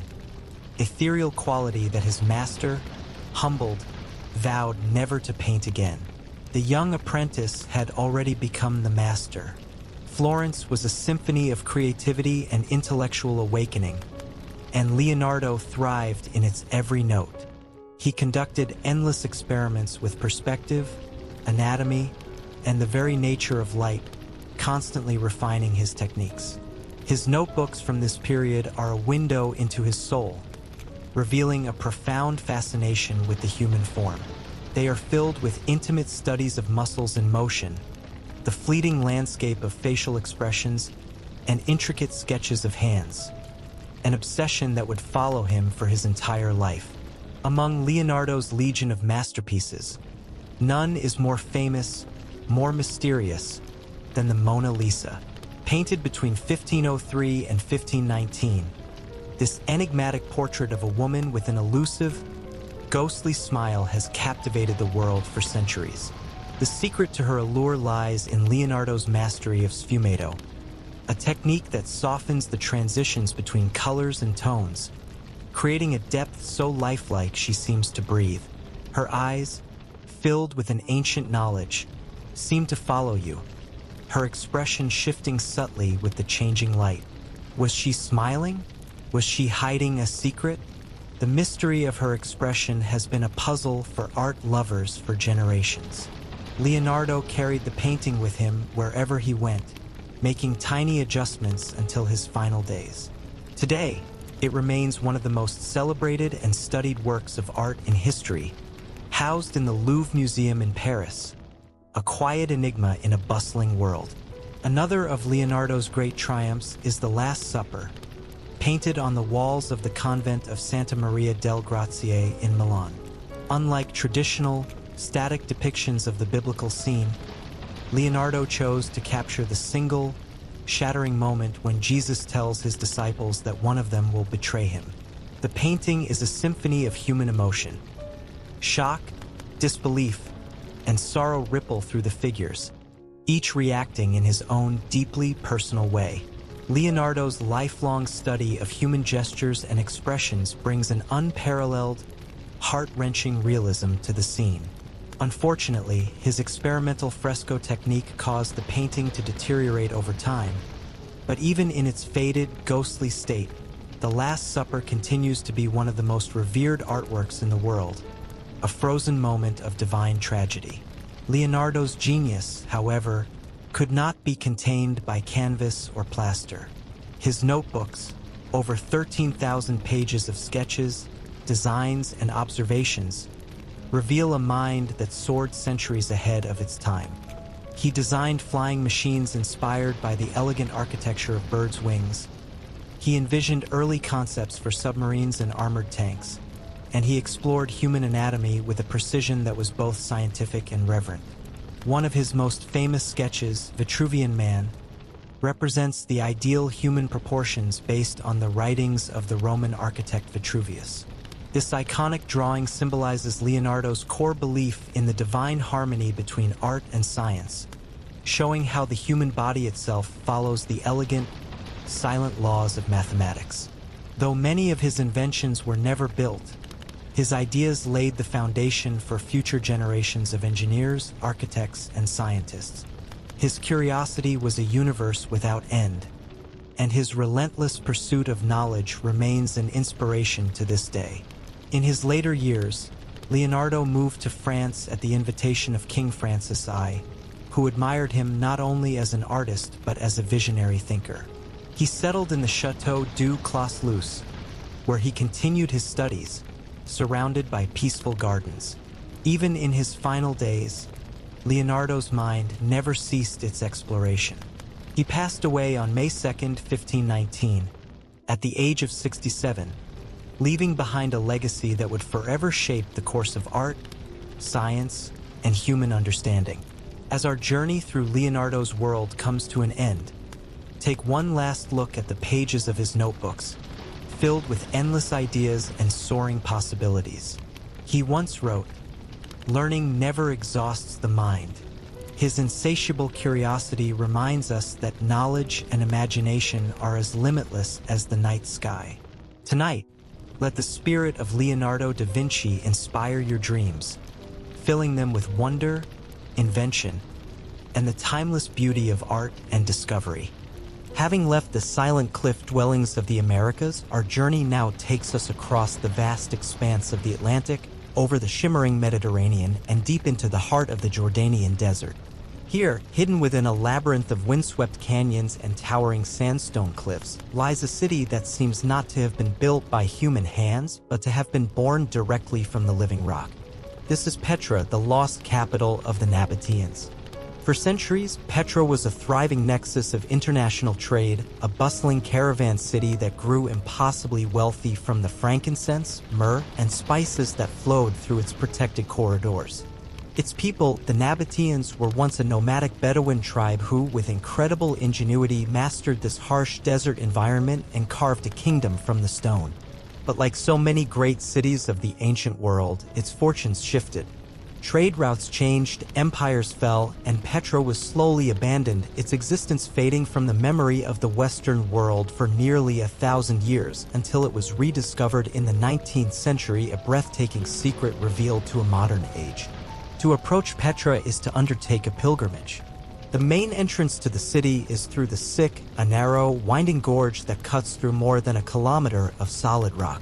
ethereal quality that his master, humbled, vowed never to paint again. The young apprentice had already become the master. Florence was a symphony of creativity and intellectual awakening, and Leonardo thrived in its every note. He conducted endless experiments with perspective, anatomy, and the very nature of light, constantly refining his techniques. His notebooks from this period are a window into his soul, revealing a profound fascination with the human form. They are filled with intimate studies of muscles in motion, the fleeting landscape of facial expressions, and intricate sketches of hands, an obsession that would follow him for his entire life. Among Leonardo's legion of masterpieces, none is more famous, more mysterious than the Mona Lisa. Painted between 1503 and 1519, this enigmatic portrait of a woman with an elusive, ghostly smile has captivated the world for centuries. The secret to her allure lies in Leonardo's mastery of sfumato, a technique that softens the transitions between colors and tones, creating a depth so lifelike she seems to breathe. Her eyes, filled with an ancient knowledge, seem to follow you, her expression shifting subtly with the changing light. Was she smiling? Was she hiding a secret? The mystery of her expression has been a puzzle for art lovers for generations. Leonardo carried the painting with him wherever he went, making tiny adjustments until his final days. Today, it remains one of the most celebrated and studied works of art in history, housed in the Louvre Museum in Paris, a quiet enigma in a bustling world. Another of Leonardo's great triumphs is The Last Supper, painted on the walls of the convent of Santa Maria del Grazie in Milan. Unlike traditional, static depictions of the biblical scene, Leonardo chose to capture the single, shattering moment when Jesus tells his disciples that one of them will betray him. The painting is a symphony of human emotion. Shock, disbelief, and sorrow ripple through the figures, each reacting in his own deeply personal way. Leonardo's lifelong study of human gestures and expressions brings an unparalleled, heart-wrenching realism to the scene. Unfortunately, his experimental fresco technique caused the painting to deteriorate over time, but even in its faded, ghostly state, The Last Supper continues to be one of the most revered artworks in the world, a frozen moment of divine tragedy. Leonardo's genius, however, could not be contained by canvas or plaster. His notebooks, over 13,000 pages of sketches, designs, and observations, reveal a mind that soared centuries ahead of its time. He designed flying machines inspired by the elegant architecture of birds' wings. He envisioned early concepts for submarines and armored tanks, and he explored human anatomy with a precision that was both scientific and reverent. One of his most famous sketches, Vitruvian Man, represents the ideal human proportions based on the writings of the Roman architect Vitruvius. This iconic drawing symbolizes Leonardo's core belief in the divine harmony between art and science, showing how the human body itself follows the elegant, silent laws of mathematics. Though many of his inventions were never built, his ideas laid the foundation for future generations of engineers, architects, and scientists. His curiosity was a universe without end, and his relentless pursuit of knowledge remains an inspiration to this day. In his later years, Leonardo moved to France at the invitation of King Francis I, who admired him not only as an artist but as a visionary thinker. He settled in the Château du Clos-Luz, where he continued his studies, surrounded by peaceful gardens. Even in his final days, Leonardo's mind never ceased its exploration. He passed away on May 2, 1519, at the age of 67, leaving behind a legacy that would forever shape the course of art, science, and human understanding. As our journey through Leonardo's world comes to an end, take one last look at the pages of his notebooks, filled with endless ideas and soaring possibilities. He once wrote, "Learning never exhausts the mind." His insatiable curiosity reminds us that knowledge and imagination are as limitless as the night sky. Tonight, let the spirit of Leonardo da Vinci inspire your dreams, filling them with wonder, invention, and the timeless beauty of art and discovery. Having left the silent cliff dwellings of the Americas, our journey now takes us across the vast expanse of the Atlantic, over the shimmering Mediterranean, and deep into the heart of the Jordanian desert. Here, hidden within a labyrinth of windswept canyons and towering sandstone cliffs, lies a city that seems not to have been built by human hands, but to have been born directly from the living rock. This is Petra, the lost capital of the Nabateans. For centuries, Petra was a thriving nexus of international trade, a bustling caravan city that grew impossibly wealthy from the frankincense, myrrh, and spices that flowed through its protected corridors. Its people, the Nabateans, were once a nomadic Bedouin tribe who, with incredible ingenuity, mastered this harsh desert environment and carved a kingdom from the stone. But like so many great cities of the ancient world, its fortunes shifted. Trade routes changed, empires fell, and Petra was slowly abandoned, its existence fading from the memory of the Western world for nearly 1,000 years, until it was rediscovered in the 19th century, a breathtaking secret revealed to a modern age. To approach Petra is to undertake a pilgrimage. The main entrance to the city is through the Sick, a narrow, winding gorge that cuts through more than a kilometer of solid rock.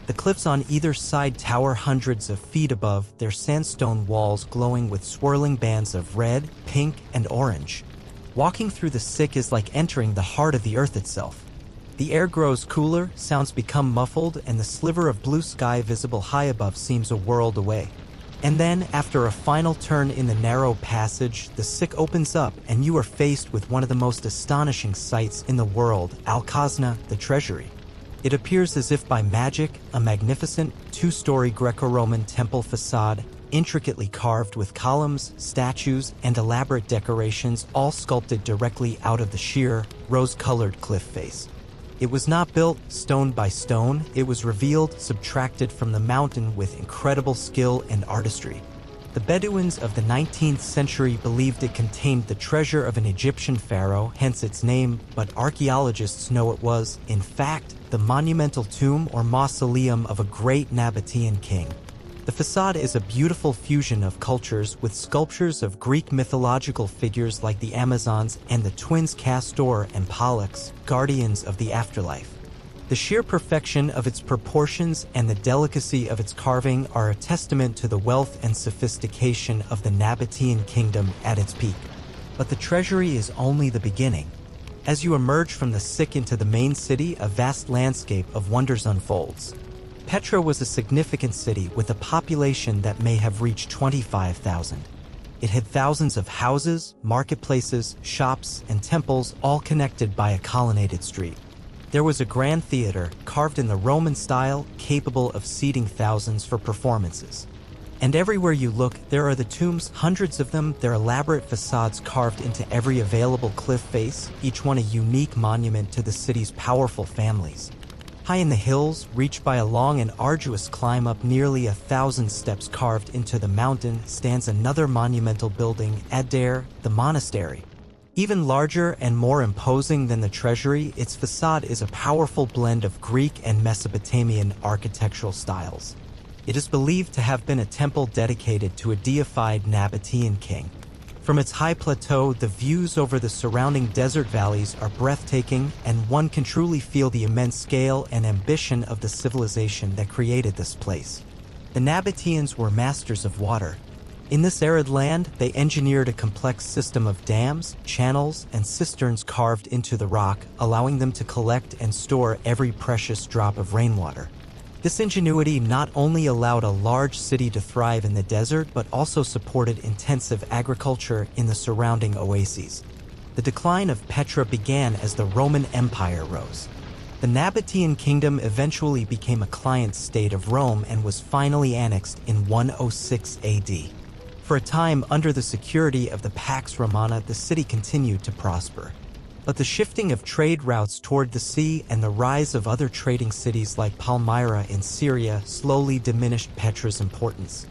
The cliffs on either side tower hundreds of feet above, their sandstone walls glowing with swirling bands of red, pink, and orange. Walking through the Sick is like entering the heart of the earth itself. The air grows cooler, sounds become muffled, and the sliver of blue sky visible high above seems a world away. And then, after a final turn in the narrow passage, the Sick opens up and you are faced with one of the most astonishing sights in the world, Al-Khazna, the treasury. It appears as if by magic, a magnificent, two-story Greco-Roman temple facade, intricately carved with columns, statues, and elaborate decorations, all sculpted directly out of the sheer, rose-colored cliff face. It was not built stone by stone, it was revealed, subtracted from the mountain with incredible skill and artistry. The Bedouins of the 19th century believed it contained the treasure of an Egyptian pharaoh, hence its name, but archaeologists know it was, in fact, the monumental tomb or mausoleum of a great Nabatean king. The facade is a beautiful fusion of cultures with sculptures of Greek mythological figures like the Amazons and the twins Castor and Pollux, guardians of the afterlife. The sheer perfection of its proportions and the delicacy of its carving are a testament to the wealth and sophistication of the Nabatean kingdom at its peak. But the treasury is only the beginning. As you emerge from the Sick into the main city, a vast landscape of wonders unfolds. Petra was a significant city with a population that may have reached 25,000. It had thousands of houses, marketplaces, shops, and temples, all connected by a colonnaded street. There was a grand theater, carved in the Roman style, capable of seating thousands for performances. And everywhere you look, there are the tombs, hundreds of them, their elaborate facades carved into every available cliff face, each one a unique monument to the city's powerful families. High in the hills, reached by a long and arduous climb up nearly 1,000 steps carved into the mountain, stands another monumental building, Adair, the monastery. Even larger and more imposing than the treasury, its facade is a powerful blend of Greek and Mesopotamian architectural styles. It is believed to have been a temple dedicated to a deified Nabatean king. From its high plateau, the views over the surrounding desert valleys are breathtaking, and one can truly feel the immense scale and ambition of the civilization that created this place. The Nabateans were masters of water. In this arid land, they engineered a complex system of dams, channels, and cisterns carved into the rock, allowing them to collect and store every precious drop of rainwater. This ingenuity not only allowed a large city to thrive in the desert, but also supported intensive agriculture in the surrounding oases. The decline of Petra began as the Roman Empire rose. The Nabatean kingdom eventually became a client state of Rome and was finally annexed in 106 AD. For a time, under the security of the Pax Romana, the city continued to prosper. But the shifting of trade routes toward the sea and the rise of other trading cities like Palmyra in Syria slowly diminished Petra's importance.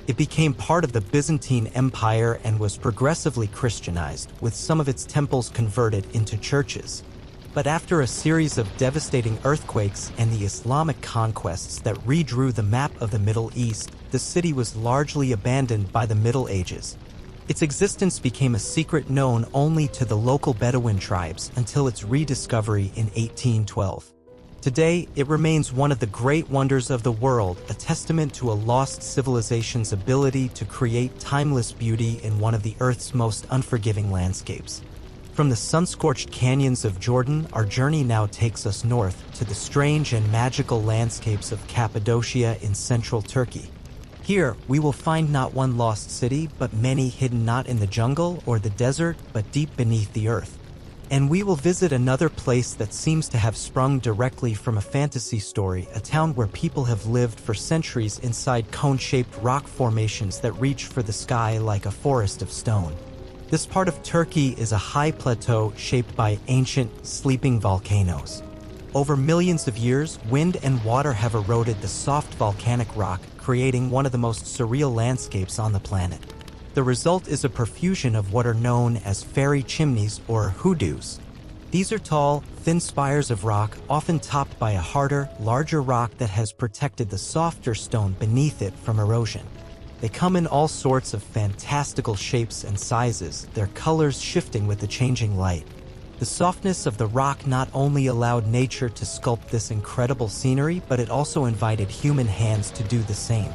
It became part of the Byzantine Empire and was progressively Christianized, with some of its temples converted into churches. But after a series of devastating earthquakes and the Islamic conquests that redrew the map of the Middle East, the city was largely abandoned by the Middle Ages. Its existence became a secret known only to the local Bedouin tribes until its rediscovery in 1812. Today, it remains one of the great wonders of the world, a testament to a lost civilization's ability to create timeless beauty in one of the Earth's most unforgiving landscapes. From the sun-scorched canyons of Jordan, our journey now takes us north to the strange and magical landscapes of Cappadocia in central Turkey. Here, we will find not one lost city, but many hidden not in the jungle or the desert, but deep beneath the earth. And we will visit another place that seems to have sprung directly from a fantasy story, a town where people have lived for centuries inside cone-shaped rock formations that reach for the sky like a forest of stone. This part of Turkey is a high plateau shaped by ancient, sleeping volcanoes. Over millions of years, wind and water have eroded the soft volcanic rock, creating one of the most surreal landscapes on the planet. The result is a profusion of what are known as fairy chimneys or hoodoos. These are tall, thin spires of rock, often topped by a harder, larger rock that has protected the softer stone beneath it from erosion. They come in all sorts of fantastical shapes and sizes, their colors shifting with the changing light. The softness of the rock not only allowed nature to sculpt this incredible scenery, but it also invited human hands to do the same.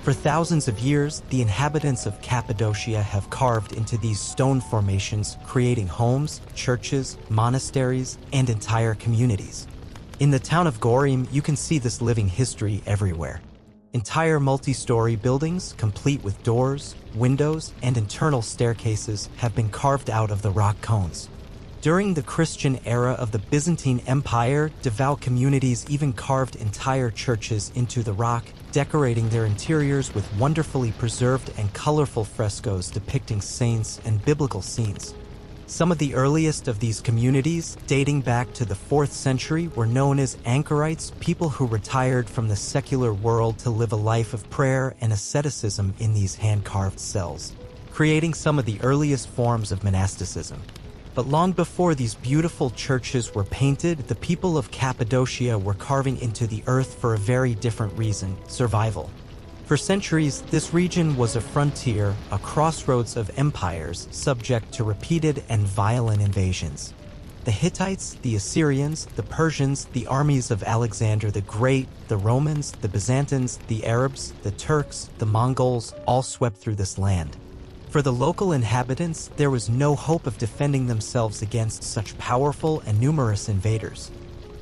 For thousands of years, the inhabitants of Cappadocia have carved into these stone formations, creating homes, churches, monasteries, and entire communities. In the town of Gorim, you can see this living history everywhere. Entire multi-story buildings, complete with doors, windows, and internal staircases, have been carved out of the rock cones. During the Christian era of the Byzantine Empire, devout communities even carved entire churches into the rock, decorating their interiors with wonderfully preserved and colorful frescoes depicting saints and biblical scenes. Some of the earliest of these communities, dating back to the 4th century, were known as anchorites, people who retired from the secular world to live a life of prayer and asceticism in these hand-carved cells, creating some of the earliest forms of monasticism. But long before these beautiful churches were painted, the people of Cappadocia were carving into the earth for a very different reason: survival. For centuries, this region was a frontier, a crossroads of empires, subject to repeated and violent invasions. The Hittites, the Assyrians, the Persians, the armies of Alexander the Great, the Romans, the Byzantines, the Arabs, the Turks, the Mongols, all swept through this land. For the local inhabitants, there was no hope of defending themselves against such powerful and numerous invaders.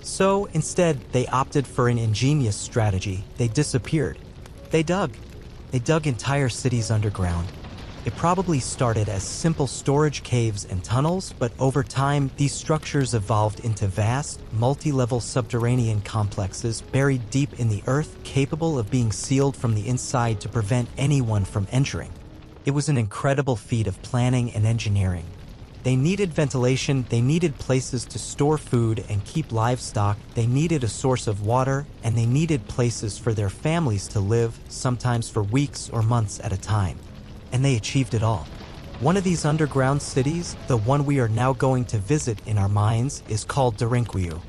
So, instead, they opted for an ingenious strategy. They disappeared. They dug entire cities underground. It probably started as simple storage caves and tunnels, but over time, these structures evolved into vast, multi-level subterranean complexes buried deep in the earth, capable of being sealed from the inside to prevent anyone from entering. It was an incredible feat of planning and engineering. They needed ventilation, they needed places to store food and keep livestock, they needed a source of water, and they needed places for their families to live, sometimes for weeks or months at a time. And they achieved it all. One of these underground cities, the one we are now going to visit in our minds, is called Derinkuyu.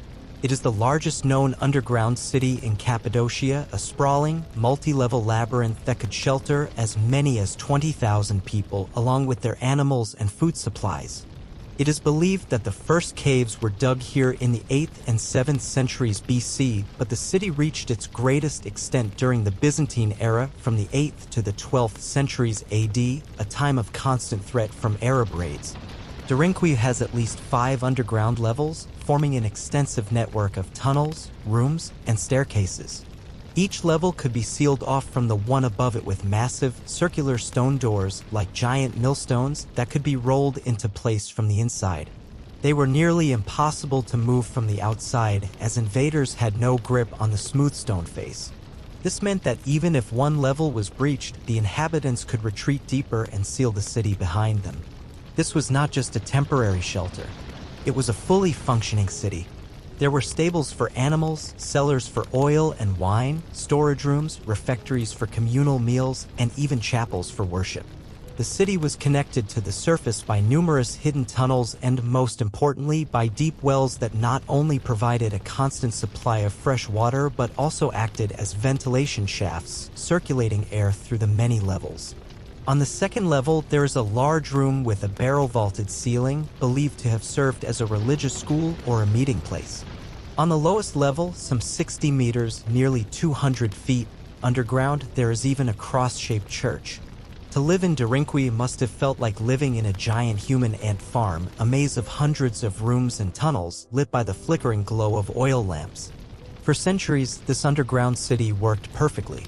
It is the largest known underground city in Cappadocia, a sprawling, multi-level labyrinth that could shelter as many as 20,000 people, along with their animals and food supplies. It is believed that the first caves were dug here in the 8th and 7th centuries BC, but the city reached its greatest extent during the Byzantine era from the 8th to the 12th centuries AD, a time of constant threat from Arab raids. Derinkuyu has at least 5 underground levels, forming an extensive network of tunnels, rooms, and staircases. Each level could be sealed off from the one above it with massive, circular stone doors, like giant millstones, that could be rolled into place from the inside. They were nearly impossible to move from the outside, as invaders had no grip on the smooth stone face. This meant that even if one level was breached, the inhabitants could retreat deeper and seal the city behind them. This was not just a temporary shelter. It was a fully functioning city. There were stables for animals, cellars for oil and wine, storage rooms, refectories for communal meals, and even chapels for worship. The city was connected to the surface by numerous hidden tunnels and, most importantly, by deep wells that not only provided a constant supply of fresh water but also acted as ventilation shafts, circulating air through the many levels. On the second level, there is a large room with a barrel-vaulted ceiling, believed to have served as a religious school or a meeting place. On the lowest level, some 60 meters, nearly 200 feet, underground, there is even a cross-shaped church. To live in Derinkuyu must have felt like living in a giant human ant farm, a maze of hundreds of rooms and tunnels lit by the flickering glow of oil lamps. For centuries, this underground city worked perfectly.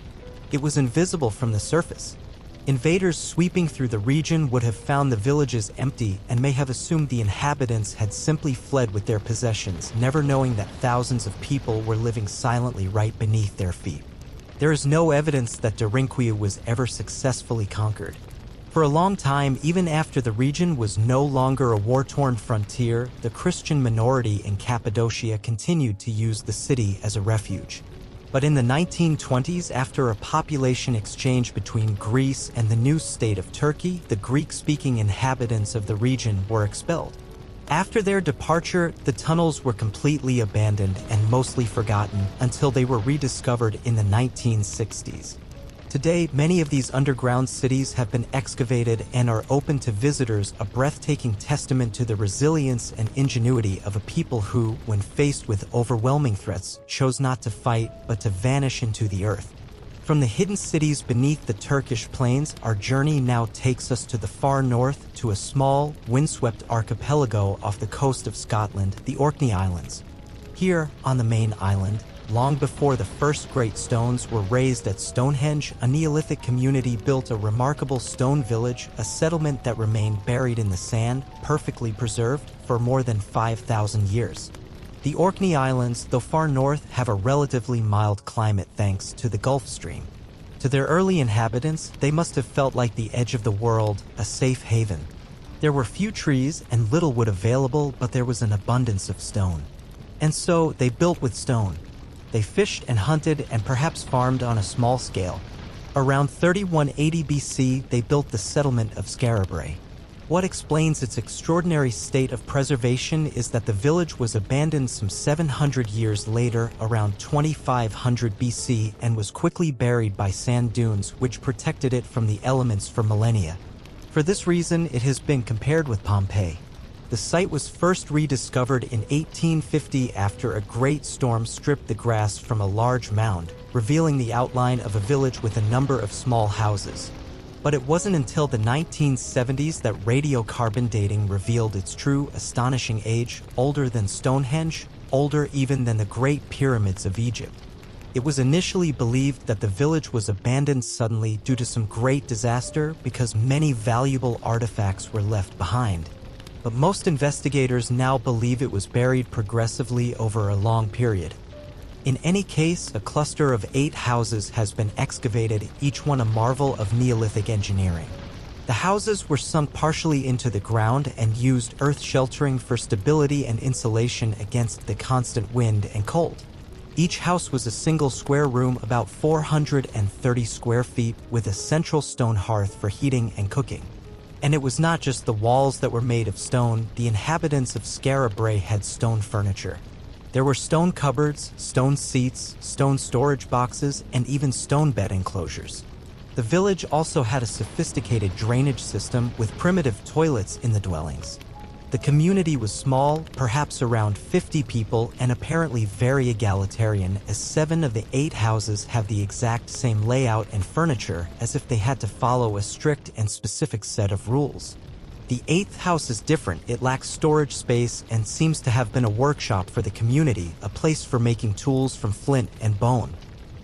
It was invisible from the surface. Invaders sweeping through the region would have found the villages empty and may have assumed the inhabitants had simply fled with their possessions, never knowing that thousands of people were living silently right beneath their feet. There is no evidence that Derinkuyu was ever successfully conquered. For a long time, even after the region was no longer a war-torn frontier, the Christian minority in Cappadocia continued to use the city as a refuge. But in the 1920s, after a population exchange between Greece and the new state of Turkey, the Greek-speaking inhabitants of the region were expelled. After their departure, the tunnels were completely abandoned and mostly forgotten until they were rediscovered in the 1960s. Today, many of these underground cities have been excavated and are open to visitors, a breathtaking testament to the resilience and ingenuity of a people who, when faced with overwhelming threats, chose not to fight but to vanish into the earth. From the hidden cities beneath the Turkish plains, our journey now takes us to the far north, to a small, windswept archipelago off the coast of Scotland, the Orkney Islands. Here, on the main island, long before the first great stones were raised at Stonehenge, a Neolithic community built a remarkable stone village, a settlement that remained buried in the sand, perfectly preserved, for more than 5,000 years. The Orkney Islands, though far north, have a relatively mild climate thanks to the Gulf Stream. To their early inhabitants, they must have felt like the edge of the world, a safe haven. There were few trees and little wood available, but there was an abundance of stone. And so, they built with stone. They fished and hunted and perhaps farmed on a small scale. Around 3180 BC, they built the settlement of Skara. What explains its extraordinary state of preservation is that the village was abandoned some 700 years later, around 2500 BC, and was quickly buried by sand dunes which protected it from the elements for millennia. For this reason, it has been compared with Pompeii. The site was first rediscovered in 1850 after a great storm stripped the grass from a large mound, revealing the outline of a village with a number of small houses. But it wasn't until the 1970s that radiocarbon dating revealed its true, astonishing age, older than Stonehenge, older even than the Great Pyramids of Egypt. It was initially believed that the village was abandoned suddenly due to some great disaster because many valuable artifacts were left behind. But most investigators now believe it was buried progressively over a long period. In any case, a cluster of 8 houses has been excavated, each one a marvel of Neolithic engineering. The houses were sunk partially into the ground and used earth sheltering for stability and insulation against the constant wind and cold. Each house was a single square room about 430 square feet with a central stone hearth for heating and cooking. And it was not just the walls that were made of stone. The inhabitants of Skara had stone furniture. There were stone cupboards, stone seats, stone storage boxes, and even stone bed enclosures. The village also had a sophisticated drainage system with primitive toilets in the dwellings. The community was small, perhaps around 50 people, and apparently very egalitarian, as 7 of the 8 houses have the exact same layout and furniture, as if they had to follow a strict and specific set of rules. The 8th house is different. It lacks storage space and seems to have been a workshop for the community, a place for making tools from flint and bone.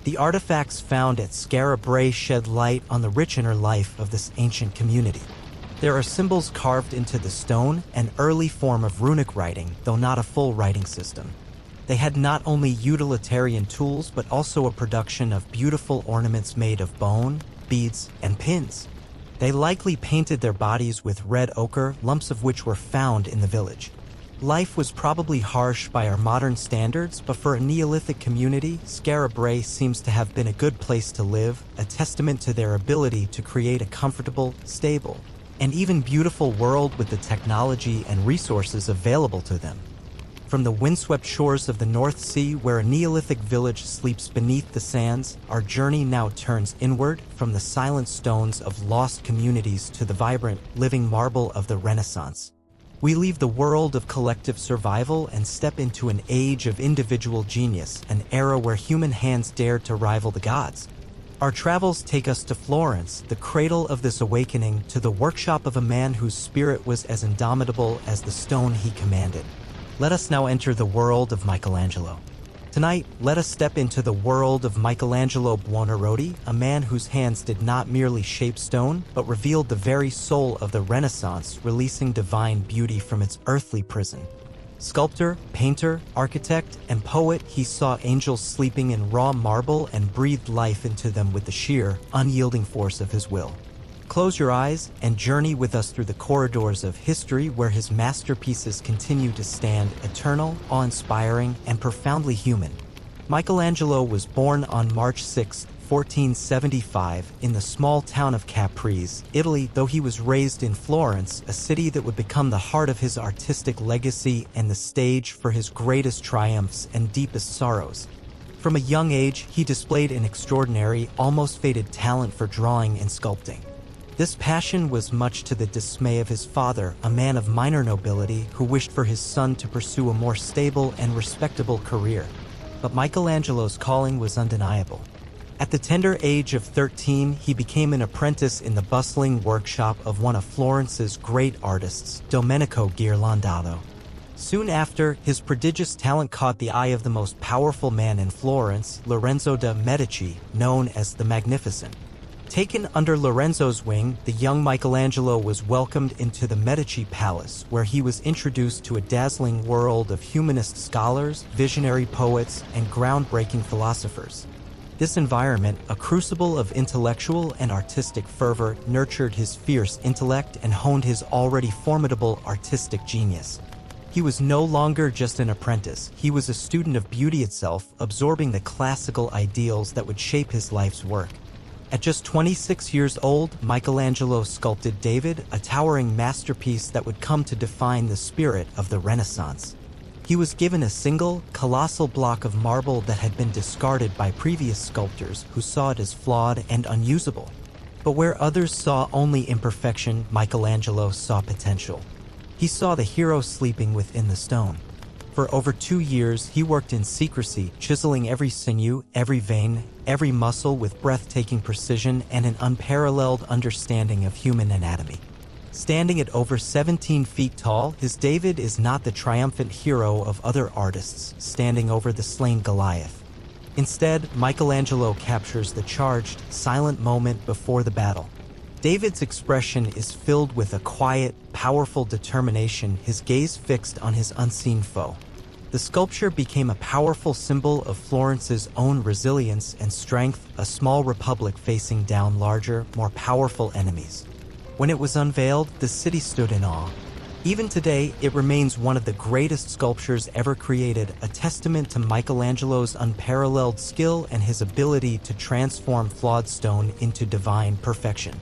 The artifacts found at Skara shed light on the rich inner life of this ancient community. There are symbols carved into the stone, an early form of runic writing, though not a full writing system. They had not only utilitarian tools, but also a production of beautiful ornaments made of bone, beads, and pins. They likely painted their bodies with red ochre, lumps of which were found in the village. Life was probably harsh by our modern standards, but for a Neolithic community, Skara seems to have been a good place to live, a testament to their ability to create a comfortable, stable, and even beautiful world with the technology and resources available to them. From the windswept shores of the North Sea, where a Neolithic village sleeps beneath the sands, our journey now turns inward, from the silent stones of lost communities to the vibrant, living marble of the Renaissance. We leave the world of collective survival and step into an age of individual genius, an era where human hands dare to rival the gods. Our travels take us to Florence, the cradle of this awakening, to the workshop of a man whose spirit was as indomitable as the stone he commanded. Let us now enter the world of Michelangelo. Tonight, let us step into the world of Michelangelo Buonarroti, a man whose hands did not merely shape stone, but revealed the very soul of the Renaissance, releasing divine beauty from its earthly prison. Sculptor, painter, architect, and poet, he saw angels sleeping in raw marble and breathed life into them with the sheer, unyielding force of his will. Close your eyes and journey with us through the corridors of history where his masterpieces continue to stand, eternal, awe-inspiring, and profoundly human. Michelangelo was born on March 6, 1475, in the small town of Caprese, Italy, though he was raised in Florence, a city that would become the heart of his artistic legacy and the stage for his greatest triumphs and deepest sorrows. From a young age, he displayed an extraordinary, almost fated talent for drawing and sculpting. This passion was much to the dismay of his father, a man of minor nobility who wished for his son to pursue a more stable and respectable career. But Michelangelo's calling was undeniable. At the tender age of 13, he became an apprentice in the bustling workshop of one of Florence's great artists, Domenico Ghirlandaio. Soon after, his prodigious talent caught the eye of the most powerful man in Florence, Lorenzo de' Medici, known as the Magnificent. Taken under Lorenzo's wing, the young Michelangelo was welcomed into the Medici Palace, where he was introduced to a dazzling world of humanist scholars, visionary poets, and groundbreaking philosophers. This environment, a crucible of intellectual and artistic fervor, nurtured his fierce intellect and honed his already formidable artistic genius. He was no longer just an apprentice, he was a student of beauty itself, absorbing the classical ideals that would shape his life's work. At just 26 years old, Michelangelo sculpted David, a towering masterpiece that would come to define the spirit of the Renaissance. He was given a single, colossal block of marble that had been discarded by previous sculptors who saw it as flawed and unusable. But where others saw only imperfection, Michelangelo saw potential. He saw the hero sleeping within the stone. For over 2 years, he worked in secrecy, chiseling every sinew, every vein, every muscle with breathtaking precision and an unparalleled understanding of human anatomy. Standing at over 17 feet tall, his David is not the triumphant hero of other artists standing over the slain Goliath. Instead, Michelangelo captures the charged, silent moment before the battle. David's expression is filled with a quiet, powerful determination, his gaze fixed on his unseen foe. The sculpture became a powerful symbol of Florence's own resilience and strength, a small republic facing down larger, more powerful enemies. When it was unveiled, the city stood in awe. Even today, it remains one of the greatest sculptures ever created, a testament to Michelangelo's unparalleled skill and his ability to transform flawed stone into divine perfection.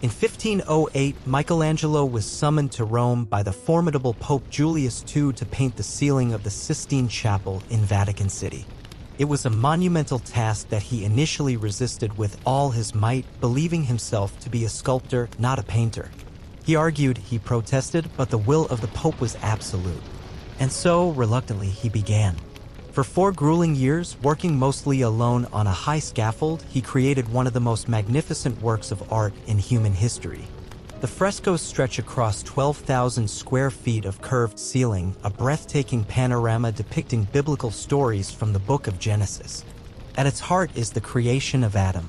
In 1508, Michelangelo was summoned to Rome by the formidable Pope Julius II to paint the ceiling of the Sistine Chapel in Vatican City. It was a monumental task that he initially resisted with all his might, believing himself to be a sculptor, not a painter. He argued, he protested, but the will of the Pope was absolute. And so, reluctantly, he began. For 4 grueling years, working mostly alone on a high scaffold, he created one of the most magnificent works of art in human history. The frescoes stretch across 12,000 square feet of curved ceiling, a breathtaking panorama depicting biblical stories from the book of Genesis. At its heart is the creation of Adam.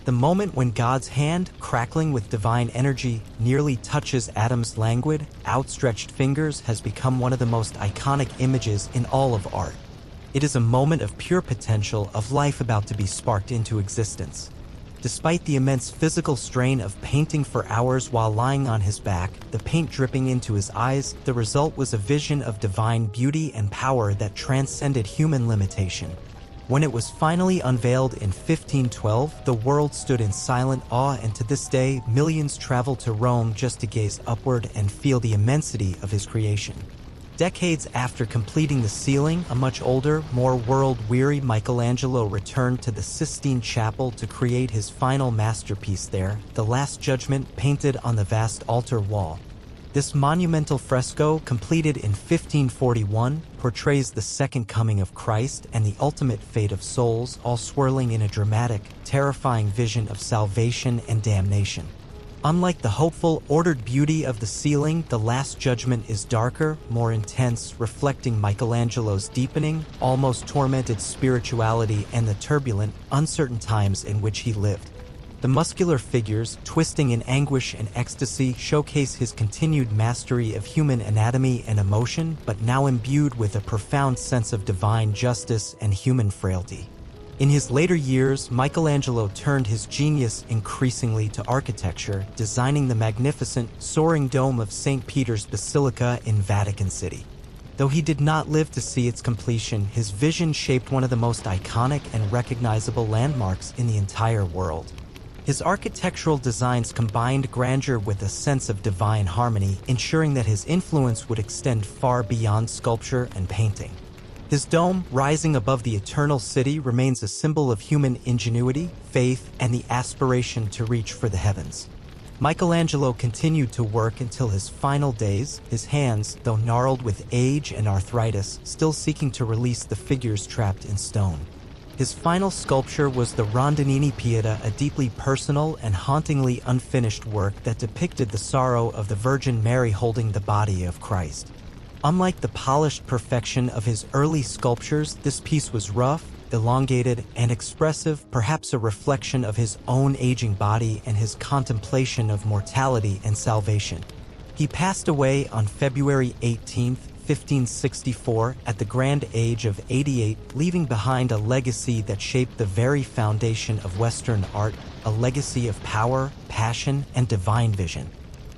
The moment when God's hand, crackling with divine energy, nearly touches Adam's languid, outstretched fingers has become one of the most iconic images in all of art. It is a moment of pure potential, of life about to be sparked into existence. Despite the immense physical strain of painting for hours while lying on his back, the paint dripping into his eyes, the result was a vision of divine beauty and power that transcended human limitation. When it was finally unveiled in 1512, the world stood in silent awe, and to this day, millions travel to Rome just to gaze upward and feel the immensity of his creation. Decades after completing the ceiling, a much older, more world-weary Michelangelo returned to the Sistine Chapel to create his final masterpiece there, the Last Judgment, painted on the vast altar wall. This monumental fresco, completed in 1541, portrays the second coming of Christ and the ultimate fate of souls, all swirling in a dramatic, terrifying vision of salvation and damnation. Unlike the hopeful, ordered beauty of the ceiling, the Last Judgment is darker, more intense, reflecting Michelangelo's deepening, almost tormented spirituality and the turbulent, uncertain times in which he lived. The muscular figures, twisting in anguish and ecstasy, showcase his continued mastery of human anatomy and emotion, but now imbued with a profound sense of divine justice and human frailty. In his later years, Michelangelo turned his genius increasingly to architecture, designing the magnificent, soaring dome of St. Peter's Basilica in Vatican City. Though he did not live to see its completion, his vision shaped one of the most iconic and recognizable landmarks in the entire world. His architectural designs combined grandeur with a sense of divine harmony, ensuring that his influence would extend far beyond sculpture and painting. His dome, rising above the eternal city, remains a symbol of human ingenuity, faith, and the aspiration to reach for the heavens. Michelangelo continued to work until his final days, his hands, though gnarled with age and arthritis, still seeking to release the figures trapped in stone. His final sculpture was the Rondinini Pieta, a deeply personal and hauntingly unfinished work that depicted the sorrow of the Virgin Mary holding the body of Christ. Unlike the polished perfection of his early sculptures, this piece was rough, elongated, and expressive, perhaps a reflection of his own aging body and his contemplation of mortality and salvation. He passed away on February 18, 1564, at the grand age of 88, leaving behind a legacy that shaped the very foundation of Western art, a legacy of power, passion, and divine vision.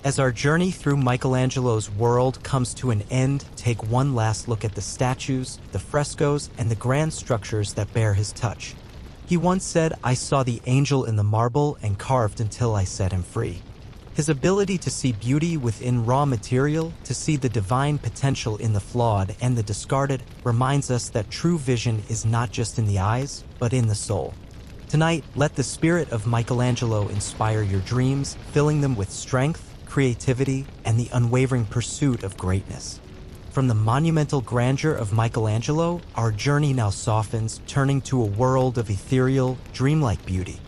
As our journey through Michelangelo's world comes to an end, take one last look at the statues, the frescoes, and the grand structures that bear his touch. He once said, "I saw the angel in the marble and carved until I set him free." His ability to see beauty within raw material, to see the divine potential in the flawed and the discarded, reminds us that true vision is not just in the eyes, but in the soul. Tonight, let the spirit of Michelangelo inspire your dreams, filling them with strength, creativity, and the unwavering pursuit of greatness. From the monumental grandeur of Michelangelo, our journey now softens, turning to a world of ethereal, dreamlike beauty.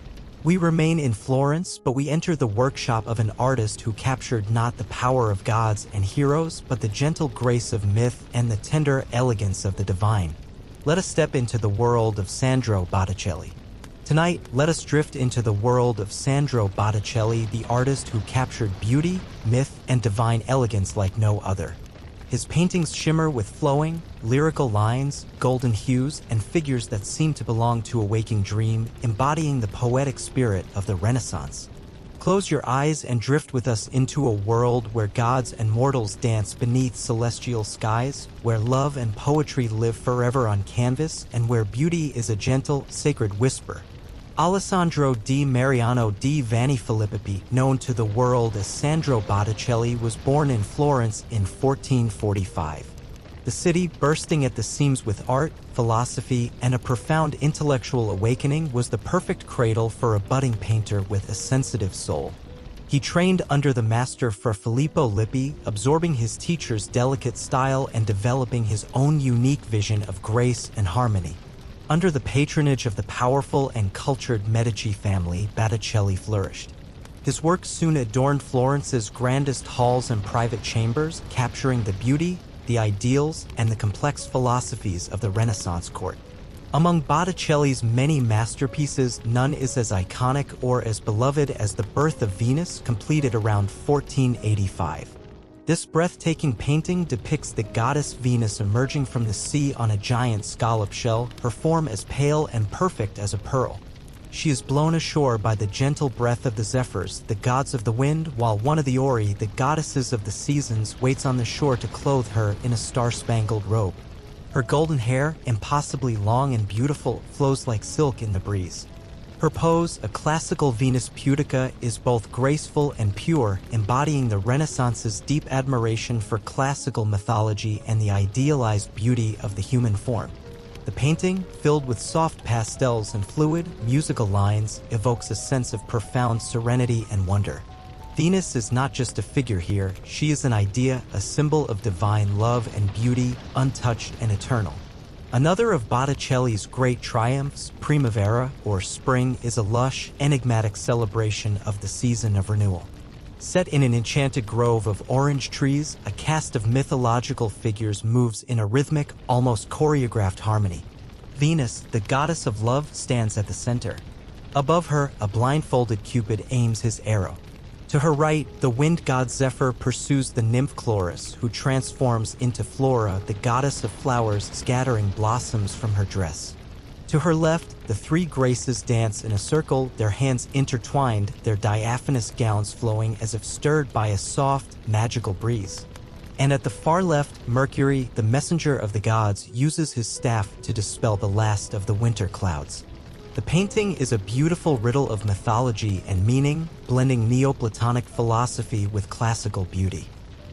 We remain in Florence, but we enter the workshop of an artist who captured not the power of gods and heroes, but the gentle grace of myth and the tender elegance of the divine. Let us step into the world of Sandro Botticelli. Tonight, let us drift into the world of Sandro Botticelli, the artist who captured beauty, myth, and divine elegance like no other. His paintings shimmer with flowing, lyrical lines, golden hues, and figures that seem to belong to a waking dream, embodying the poetic spirit of the Renaissance. Close your eyes and drift with us into a world where gods and mortals dance beneath celestial skies, where love and poetry live forever on canvas, and where beauty is a gentle, sacred whisper. Alessandro di Mariano di Vanni Filippi, known to the world as Sandro Botticelli, was born in Florence in 1445. The city, bursting at the seams with art, philosophy, and a profound intellectual awakening, was the perfect cradle for a budding painter with a sensitive soul. He trained under the master Fra Filippo Lippi, absorbing his teacher's delicate style and developing his own unique vision of grace and harmony. Under the patronage of the powerful and cultured Medici family, Botticelli flourished. His work soon adorned Florence's grandest halls and private chambers, capturing the beauty, the ideals, and the complex philosophies of the Renaissance court. Among Botticelli's many masterpieces, none is as iconic or as beloved as The Birth of Venus, completed around 1485. This breathtaking painting depicts the goddess Venus emerging from the sea on a giant scallop shell, her form as pale and perfect as a pearl. She is blown ashore by the gentle breath of the Zephyrs, the gods of the wind, while one of the Ori, the goddesses of the seasons, waits on the shore to clothe her in a star-spangled robe. Her golden hair, impossibly long and beautiful, flows like silk in the breeze. Her pose, a classical Venus pudica, is both graceful and pure, embodying the Renaissance's deep admiration for classical mythology and the idealized beauty of the human form. The painting, filled with soft pastels and fluid, musical lines, evokes a sense of profound serenity and wonder. Venus is not just a figure here, she is an idea, a symbol of divine love and beauty, untouched and eternal. Another of Botticelli's great triumphs, Primavera, or Spring, is a lush, enigmatic celebration of the season of renewal. Set in an enchanted grove of orange trees, a cast of mythological figures moves in a rhythmic, almost choreographed harmony. Venus, the goddess of love, stands at the center. Above her, a blindfolded Cupid aims his arrow. To her right, the wind god Zephyr pursues the nymph Chloris, who transforms into Flora, the goddess of flowers, scattering blossoms from her dress. To her left, the three Graces dance in a circle, their hands intertwined, their diaphanous gowns flowing as if stirred by a soft, magical breeze. And at the far left, Mercury, the messenger of the gods, uses his staff to dispel the last of the winter clouds. The painting is a beautiful riddle of mythology and meaning, blending Neoplatonic philosophy with classical beauty.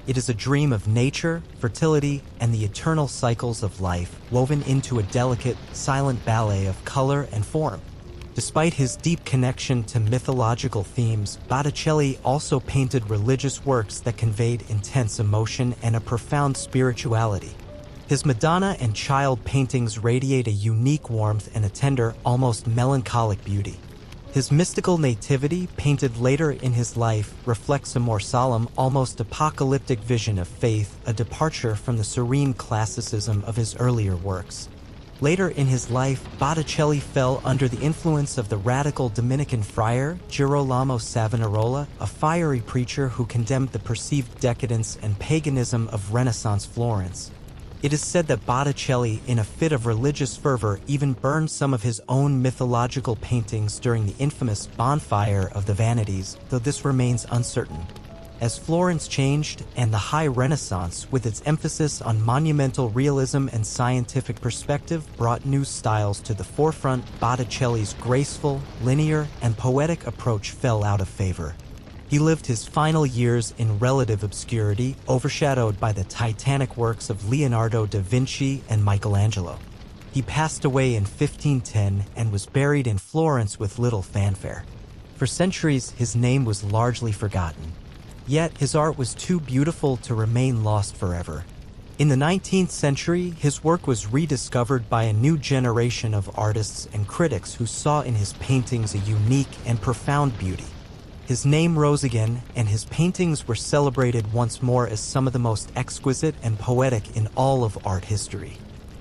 It is a dream of nature, fertility, and the eternal cycles of life, woven into a delicate, silent ballet of color and form. Despite his deep connection to mythological themes, Botticelli also painted religious works that conveyed intense emotion and a profound spirituality. His Madonna and Child paintings radiate a unique warmth and a tender, almost melancholic beauty. His mystical nativity, painted later in his life, reflects a more solemn, almost apocalyptic vision of faith, a departure from the serene classicism of his earlier works. Later in his life, Botticelli fell under the influence of the radical Dominican friar Girolamo Savonarola, a fiery preacher who condemned the perceived decadence and paganism of Renaissance Florence. It is said that Botticelli, in a fit of religious fervor, even burned some of his own mythological paintings during the infamous bonfire of the Vanities, though this remains uncertain. As Florence changed, and the High Renaissance, with its emphasis on monumental realism and scientific perspective, brought new styles to the forefront, Botticelli's graceful, linear, and poetic approach fell out of favor. He lived his final years in relative obscurity, overshadowed by the titanic works of Leonardo da Vinci and Michelangelo. He passed away in 1510 and was buried in Florence with little fanfare. For centuries, his name was largely forgotten. Yet, his art was too beautiful to remain lost forever. In the 19th century, his work was rediscovered by a new generation of artists and critics who saw in his paintings a unique and profound beauty. His name rose again, and his paintings were celebrated once more as some of the most exquisite and poetic in all of art history.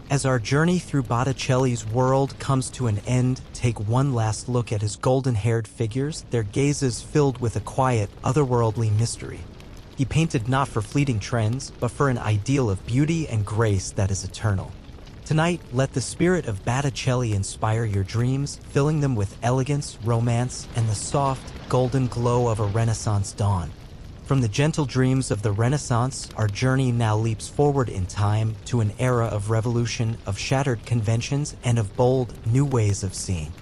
As our journey through Botticelli's world comes to an end, take one last look at his golden-haired figures, their gazes filled with a quiet, otherworldly mystery. He painted not for fleeting trends, but for an ideal of beauty and grace that is eternal. Tonight, let the spirit of Botticelli inspire your dreams, filling them with elegance, romance, and the soft, golden glow of a Renaissance dawn. From the gentle dreams of the Renaissance, our journey now leaps forward in time to an era of revolution, of shattered conventions, and of bold, new ways of seeing.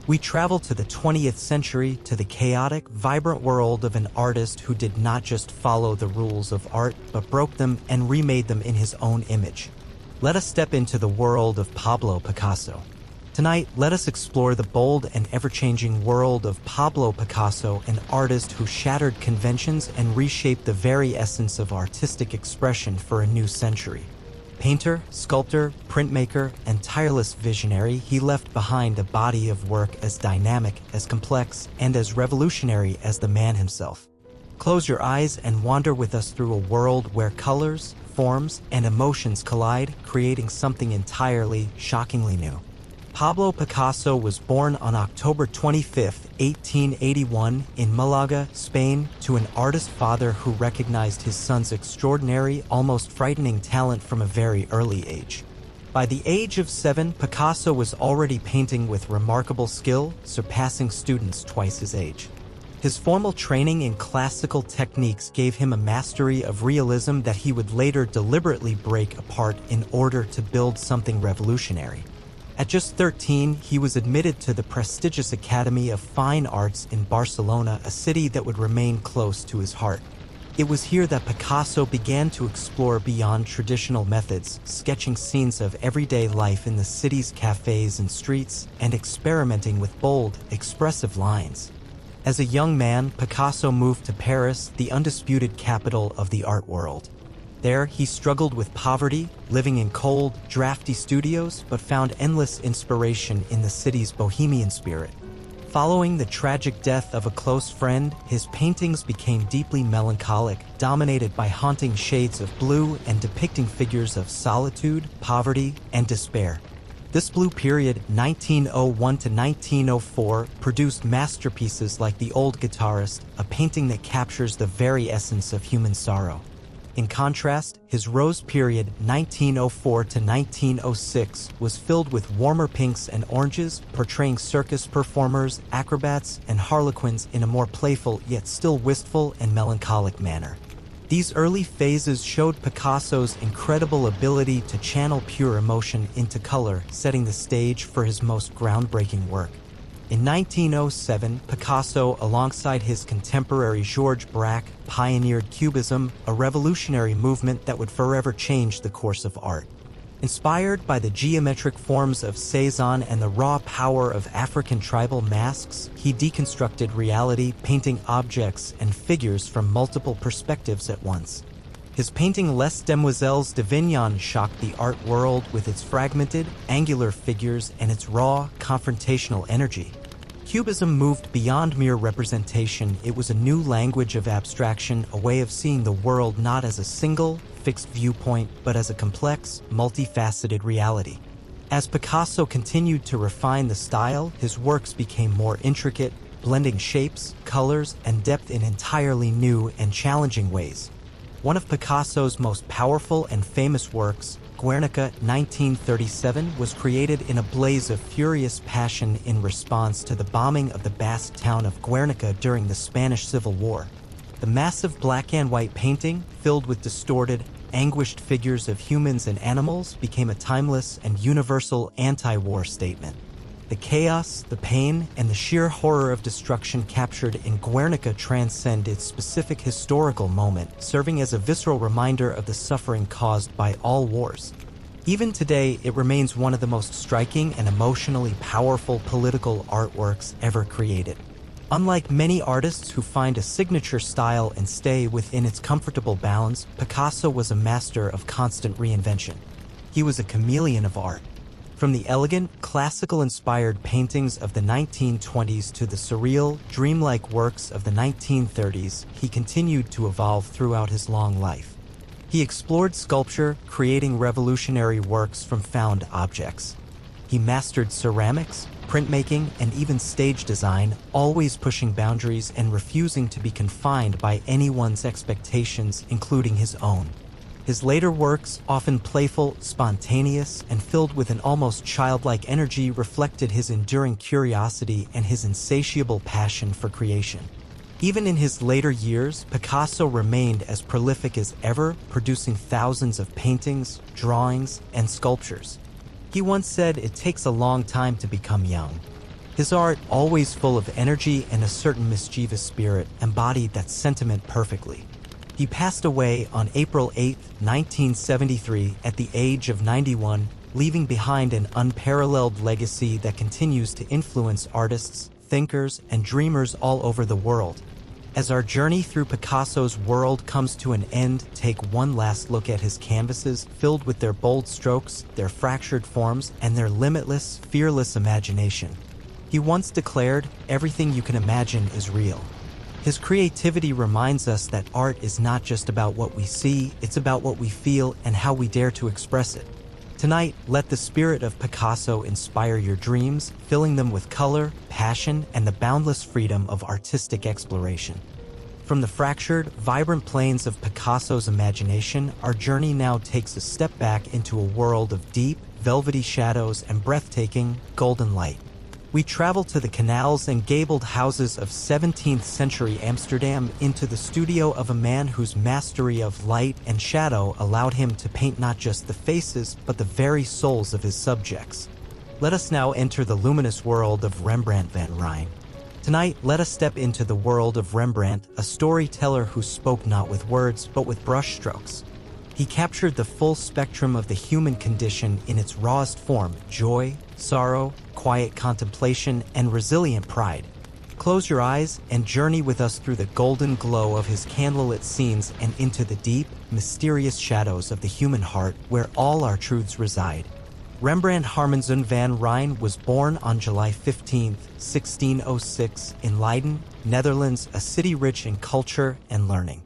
We travel to the 20th century, to the chaotic, vibrant world of an artist who did not just follow the rules of art, but broke them and remade them in his own image. Let us step into the world of Pablo Picasso. Tonight, let us explore the bold and ever-changing world of Pablo Picasso, an artist who shattered conventions and reshaped the very essence of artistic expression for a new century. Painter, sculptor, printmaker, and tireless visionary, he left behind a body of work as dynamic, as complex, and as revolutionary as the man himself. Close your eyes and wander with us through a world where colors, forms, and emotions collide, creating something entirely, shockingly new. Pablo Picasso was born on October 25, 1881, in Malaga, Spain, to an artist father who recognized his son's extraordinary, almost frightening talent from a very early age. By the age of 7, Picasso was already painting with remarkable skill, surpassing students twice his age. His formal training in classical techniques gave him a mastery of realism that he would later deliberately break apart in order to build something revolutionary. At just 13, he was admitted to the prestigious Academy of Fine Arts in Barcelona, a city that would remain close to his heart. It was here that Picasso began to explore beyond traditional methods, sketching scenes of everyday life in the city's cafes and streets, and experimenting with bold, expressive lines. As a young man, Picasso moved to Paris, the undisputed capital of the art world. There, he struggled with poverty, living in cold, drafty studios, but found endless inspiration in the city's bohemian spirit. Following the tragic death of a close friend, his paintings became deeply melancholic, dominated by haunting shades of blue and depicting figures of solitude, poverty, and despair. This blue period, 1901 to 1904, produced masterpieces like The Old Guitarist, a painting that captures the very essence of human sorrow. In contrast, his rose period, 1904 to 1906, was filled with warmer pinks and oranges, portraying circus performers, acrobats, and harlequins in a more playful yet still wistful and melancholic manner. These early phases showed Picasso's incredible ability to channel pure emotion into color, setting the stage for his most groundbreaking work. In 1907, Picasso, alongside his contemporary Georges Braque, pioneered Cubism, a revolutionary movement that would forever change the course of art. Inspired by the geometric forms of Cezanne and the raw power of African tribal masks, he deconstructed reality, painting objects and figures from multiple perspectives at once. His painting Les Demoiselles d'Avignon shocked the art world with its fragmented, angular figures and its raw, confrontational energy. Cubism moved beyond mere representation. It was a new language of abstraction, a way of seeing the world not as a single, fixed viewpoint, but as a complex, multifaceted reality. As Picasso continued to refine the style, his works became more intricate, blending shapes, colors, and depth in entirely new and challenging ways. One of Picasso's most powerful and famous works, Guernica 1937, was created in a blaze of furious passion in response to the bombing of the Basque town of Guernica during the Spanish Civil War. The massive black and white painting, filled with distorted, anguished figures of humans and animals, became a timeless and universal anti-war statement. The chaos, the pain, and the sheer horror of destruction captured in Guernica transcend its specific historical moment, serving as a visceral reminder of the suffering caused by all wars. Even today, it remains one of the most striking and emotionally powerful political artworks ever created. Unlike many artists who find a signature style and stay within its comfortable bounds, Picasso was a master of constant reinvention. He was a chameleon of art. From the elegant, classical-inspired paintings of the 1920s to the surreal, dreamlike works of the 1930s, he continued to evolve throughout his long life. He explored sculpture, creating revolutionary works from found objects. He mastered ceramics, printmaking, and even stage design, always pushing boundaries and refusing to be confined by anyone's expectations, including his own. His later works, often playful, spontaneous, and filled with an almost childlike energy, reflected his enduring curiosity and his insatiable passion for creation. Even in his later years, Picasso remained as prolific as ever, producing thousands of paintings, drawings, and sculptures. He once said, "It takes a long time to become young." His art, always full of energy and a certain mischievous spirit, embodied that sentiment perfectly. He passed away on April 8, 1973, at the age of 91, leaving behind an unparalleled legacy that continues to influence artists, thinkers, and dreamers all over the world. As our journey through Picasso's world comes to an end, take one last look at his canvases, filled with their bold strokes, their fractured forms, and their limitless, fearless imagination. He once declared, "Everything you can imagine is real." His creativity reminds us that art is not just about what we see, it's about what we feel and how we dare to express it. Tonight, let the spirit of Picasso inspire your dreams, filling them with color, passion, and the boundless freedom of artistic exploration. From the fractured, vibrant plains of Picasso's imagination, our journey now takes a step back into a world of deep, velvety shadows and breathtaking, golden light. We travel to the canals and gabled houses of 17th century Amsterdam, into the studio of a man whose mastery of light and shadow allowed him to paint not just the faces, but the very souls of his subjects. Let us now enter the luminous world of Rembrandt van Rijn. Tonight, let us step into the world of Rembrandt, a storyteller who spoke not with words, but with brushstrokes. He captured the full spectrum of the human condition in its rawest form: joy, sorrow, quiet contemplation, and resilient pride. Close your eyes and journey with us through the golden glow of his candlelit scenes and into the deep, mysterious shadows of the human heart, where all our truths reside. Rembrandt Harmenzoon van Rijn was born on July 15, 1606, in Leiden, Netherlands, a city rich in culture and learning.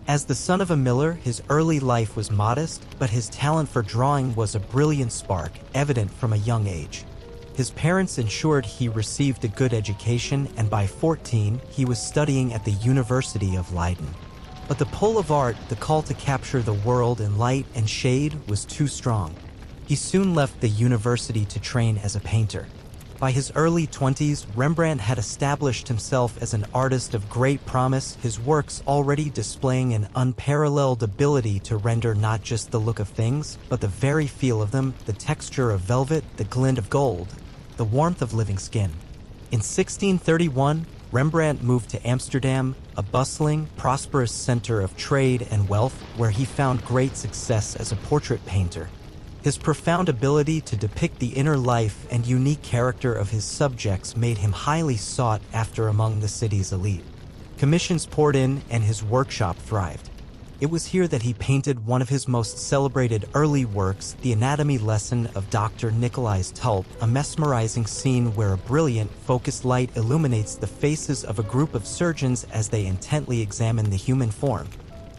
As the son of a miller, his early life was modest, but his talent for drawing was a brilliant spark, evident from a young age. His parents ensured he received a good education, and by 14, he was studying at the University of Leiden. But the pull of art, the call to capture the world in light and shade, was too strong. He soon left the university to train as a painter. By his early 20s, Rembrandt had established himself as an artist of great promise, his works already displaying an unparalleled ability to render not just the look of things, but the very feel of them, the texture of velvet, the glint of gold, the warmth of living skin. In 1631, Rembrandt moved to Amsterdam, a bustling, prosperous center of trade and wealth where he found great success as a portrait painter. His profound ability to depict the inner life and unique character of his subjects made him highly sought after among the city's elite. Commissions poured in and his workshop thrived. It was here that he painted one of his most celebrated early works, The Anatomy Lesson of Dr. Nicolai's Tulp, a mesmerizing scene where a brilliant, focused light illuminates the faces of a group of surgeons as they intently examine the human form.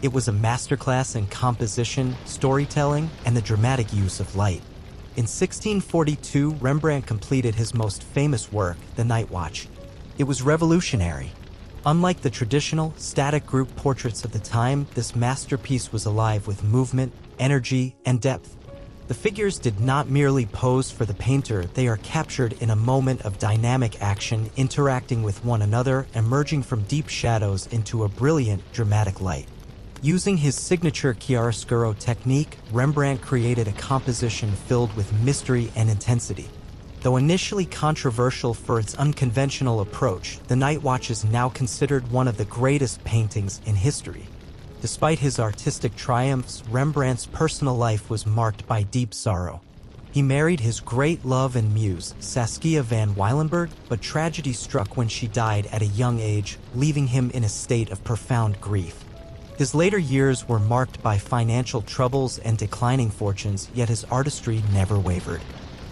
It was a masterclass in composition, storytelling, and the dramatic use of light. In 1642, Rembrandt completed his most famous work, The Night Watch. It was revolutionary. Unlike the traditional, static group portraits of the time, this masterpiece was alive with movement, energy, and depth. The figures did not merely pose for the painter, they are captured in a moment of dynamic action, interacting with one another, emerging from deep shadows into a brilliant, dramatic light. Using his signature chiaroscuro technique, Rembrandt created a composition filled with mystery and intensity. Though initially controversial for its unconventional approach, The Night Watch is now considered one of the greatest paintings in history. Despite his artistic triumphs, Rembrandt's personal life was marked by deep sorrow. He married his great love and muse, Saskia van Willenberg, but tragedy struck when she died at a young age, leaving him in a state of profound grief. His later years were marked by financial troubles and declining fortunes, yet his artistry never wavered.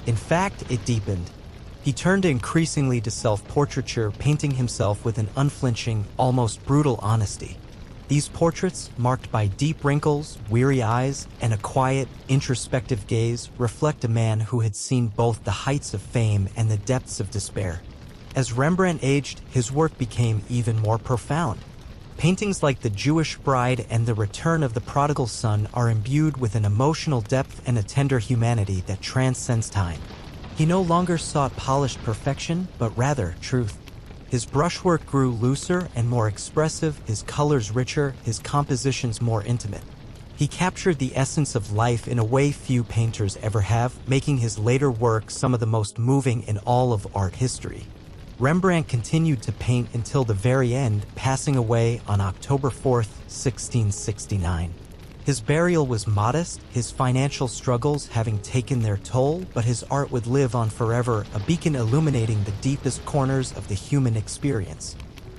In fact, it deepened. He turned increasingly to self-portraiture, painting himself with an unflinching, almost brutal honesty. These portraits, marked by deep wrinkles, weary eyes, and a quiet, introspective gaze, reflect a man who had seen both the heights of fame and the depths of despair. As Rembrandt aged, his work became even more profound. Paintings like The Jewish Bride and The Return of the Prodigal Son are imbued with an emotional depth and a tender humanity that transcends time. He no longer sought polished perfection, but rather truth. His brushwork grew looser and more expressive, his colors richer, his compositions more intimate. He captured the essence of life in a way few painters ever have, making his later work some of the most moving in all of art history. Rembrandt continued to paint until the very end, passing away on October 4, 1669. His burial was modest, his financial struggles having taken their toll, but his art would live on forever, a beacon illuminating the deepest corners of the human experience.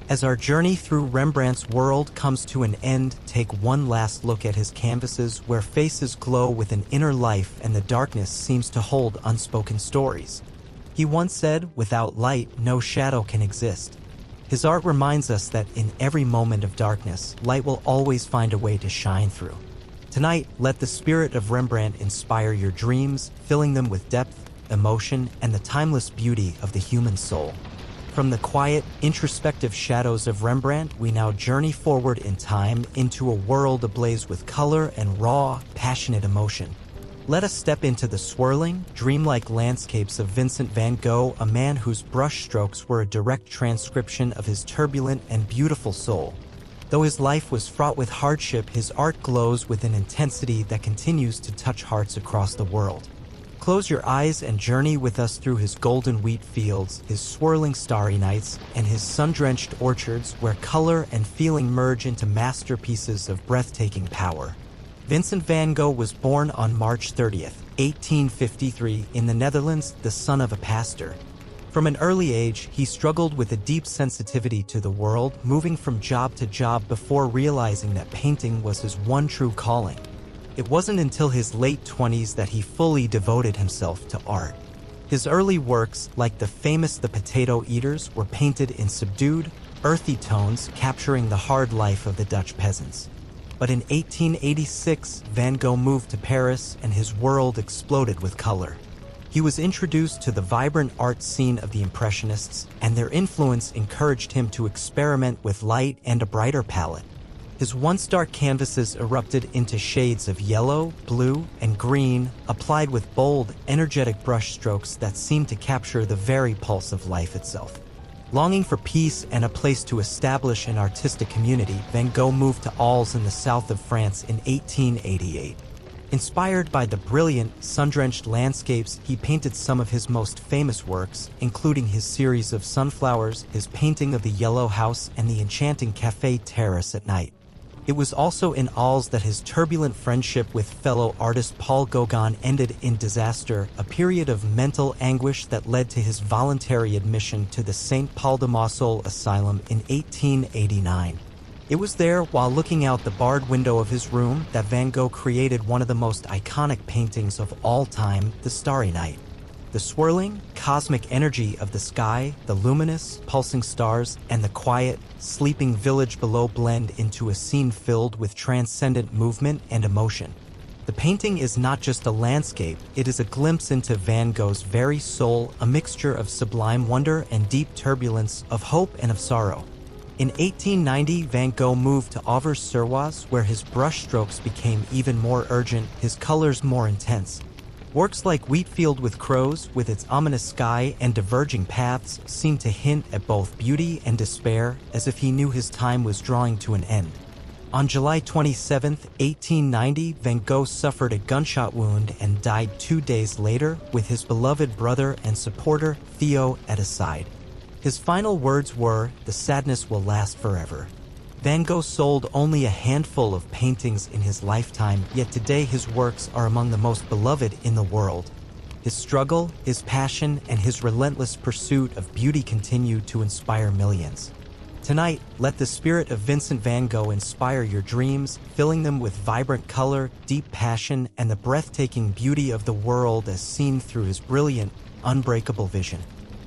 As our journey through Rembrandt's world comes to an end, take one last look at his canvases where faces glow with an inner life and the darkness seems to hold unspoken stories. He once said, "Without light, no shadow can exist." His art reminds us that in every moment of darkness, light will always find a way to shine through. Tonight, let the spirit of Rembrandt inspire your dreams, filling them with depth, emotion, and the timeless beauty of the human soul. From the quiet, introspective shadows of Rembrandt, we now journey forward in time into a world ablaze with color and raw, passionate emotion. Let us step into the swirling, dreamlike landscapes of Vincent van Gogh, a man whose brushstrokes were a direct transcription of his turbulent and beautiful soul. Though his life was fraught with hardship, his art glows with an intensity that continues to touch hearts across the world. Close your eyes and journey with us through his golden wheat fields, his swirling starry nights, and his sun-drenched orchards where color and feeling merge into masterpieces of breathtaking power. Vincent van Gogh was born on March 30th, 1853, in the Netherlands, the son of a pastor. From an early age, he struggled with a deep sensitivity to the world, moving from job to job before realizing that painting was his one true calling. It wasn't until his late 20s that he fully devoted himself to art. His early works, like the famous The Potato Eaters, were painted in subdued, earthy tones, capturing the hard life of the Dutch peasants. But in 1886, Van Gogh moved to Paris and his world exploded with color. He was introduced to the vibrant art scene of the Impressionists, and their influence encouraged him to experiment with light and a brighter palette. His once dark canvases erupted into shades of yellow, blue, and green, applied with bold, energetic brushstrokes that seemed to capture the very pulse of life itself. Longing for peace and a place to establish an artistic community, Van Gogh moved to Arles in the south of France in 1888. Inspired by the brilliant, sun-drenched landscapes, he painted some of his most famous works, including his series of sunflowers, his painting of the Yellow House, and the enchanting café terrace at night. It was also in Arles that his turbulent friendship with fellow artist Paul Gauguin ended in disaster, a period of mental anguish that led to his voluntary admission to the St. Paul de Mausole Asylum in 1889. It was there, while looking out the barred window of his room, that Van Gogh created one of the most iconic paintings of all time, The Starry Night. The swirling, cosmic energy of the sky, the luminous, pulsing stars, and the quiet, sleeping village below blend into a scene filled with transcendent movement and emotion. The painting is not just a landscape, it is a glimpse into Van Gogh's very soul, a mixture of sublime wonder and deep turbulence, of hope and of sorrow. In 1890, Van Gogh moved to Auvers-sur-Oise, where his brushstrokes became even more urgent, his colors more intense. Works like Wheatfield with Crows, with its ominous sky and diverging paths, seemed to hint at both beauty and despair, as if he knew his time was drawing to an end. On July 27, 1890, Van Gogh suffered a gunshot wound and died 2 days later, with his beloved brother and supporter, Theo, at his side. His final words were, "The sadness will last forever." Van Gogh sold only a handful of paintings in his lifetime, yet today his works are among the most beloved in the world. His struggle, his passion, and his relentless pursuit of beauty continue to inspire millions. Tonight, let the spirit of Vincent van Gogh inspire your dreams, filling them with vibrant color, deep passion, and the breathtaking beauty of the world as seen through his brilliant, unbreakable vision.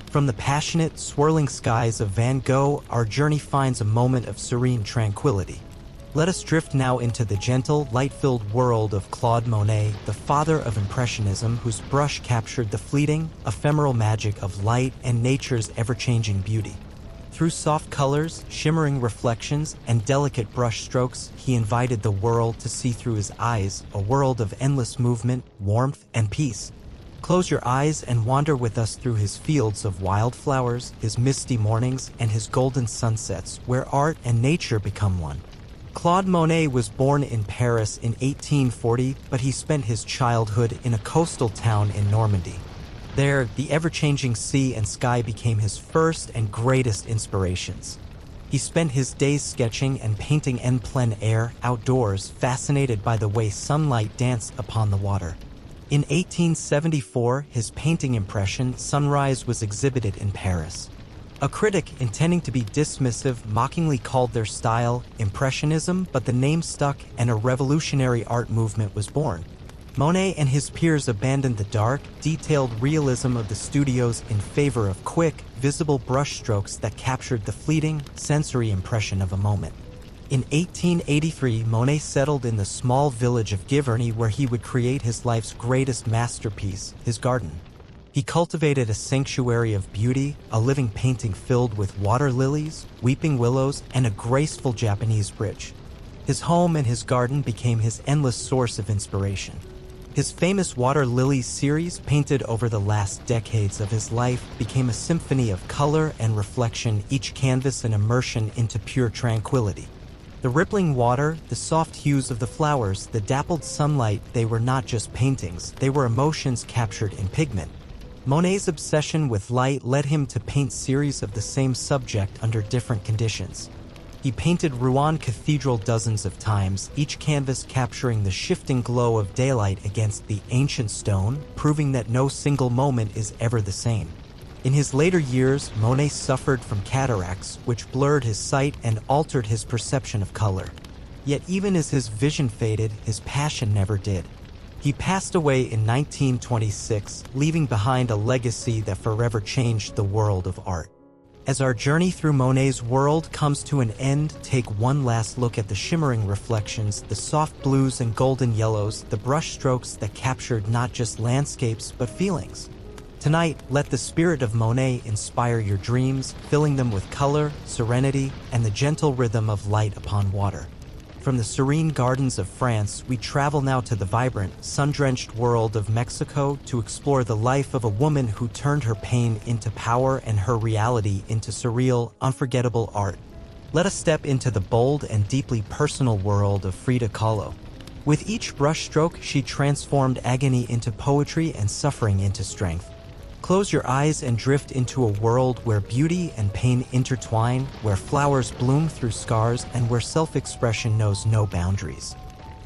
From the passionate, swirling skies of Van Gogh, our journey finds a moment of serene tranquility. Let us drift now into the gentle, light-filled world of Claude Monet, the father of Impressionism, whose brush captured the fleeting, ephemeral magic of light and nature's ever-changing beauty. Through soft colors, shimmering reflections, and delicate brush strokes, he invited the world to see through his eyes, a world of endless movement, warmth, and peace. Close your eyes and wander with us through his fields of wildflowers, his misty mornings, and his golden sunsets, where art and nature become one. Claude Monet was born in Paris in 1840, but he spent his childhood in a coastal town in Normandy. There, the ever-changing sea and sky became his first and greatest inspirations. He spent his days sketching and painting en plein air, outdoors, fascinated by the way sunlight danced upon the water. In 1874, his painting impression, Sunrise, was exhibited in Paris. A critic, intending to be dismissive, mockingly called their style Impressionism, but the name stuck and a revolutionary art movement was born. Monet and his peers abandoned the dark, detailed realism of the studios in favor of quick, visible brushstrokes that captured the fleeting, sensory impression of a moment. In 1883, Monet settled in the small village of Giverny, where he would create his life's greatest masterpiece, his garden. He cultivated a sanctuary of beauty, a living painting filled with water lilies, weeping willows, and a graceful Japanese bridge. His home and his garden became his endless source of inspiration. His famous water lilies series, painted over the last decades of his life, became a symphony of color and reflection, each canvas an immersion into pure tranquility. The rippling water, the soft hues of the flowers, the dappled sunlight, they were not just paintings, they were emotions captured in pigment. Monet's obsession with light led him to paint series of the same subject under different conditions. He painted Rouen Cathedral dozens of times, each canvas capturing the shifting glow of daylight against the ancient stone, proving that no single moment is ever the same. In his later years, Monet suffered from cataracts, which blurred his sight and altered his perception of color. Yet even as his vision faded, his passion never did. He passed away in 1926, leaving behind a legacy that forever changed the world of art. As our journey through Monet's world comes to an end, take one last look at the shimmering reflections, the soft blues and golden yellows, the brush strokes that captured not just landscapes but feelings. Tonight, let the spirit of Monet inspire your dreams, filling them with color, serenity, and the gentle rhythm of light upon water. From the serene gardens of France, we travel now to the vibrant, sun-drenched world of Mexico to explore the life of a woman who turned her pain into power and her reality into surreal, unforgettable art. Let us step into the bold and deeply personal world of Frida Kahlo. With each brushstroke, she transformed agony into poetry and suffering into strength. Close your eyes and drift into a world where beauty and pain intertwine, where flowers bloom through scars, and where self-expression knows no boundaries.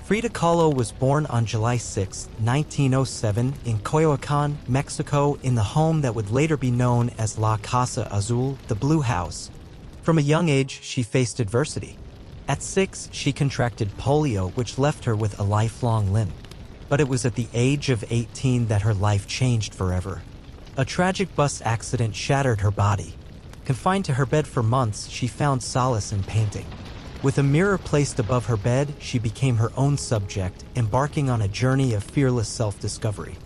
Frida Kahlo was born on July 6, 1907, in Coyoacan, Mexico, in the home that would later be known as La Casa Azul, the Blue House. From a young age, she faced adversity. At 6, she contracted polio, which left her with a lifelong limp. But it was at the age of 18 that her life changed forever. A tragic bus accident shattered her body. Confined to her bed for months, she found solace in painting. With a mirror placed above her bed, she became her own subject, embarking on a journey of fearless self-discovery.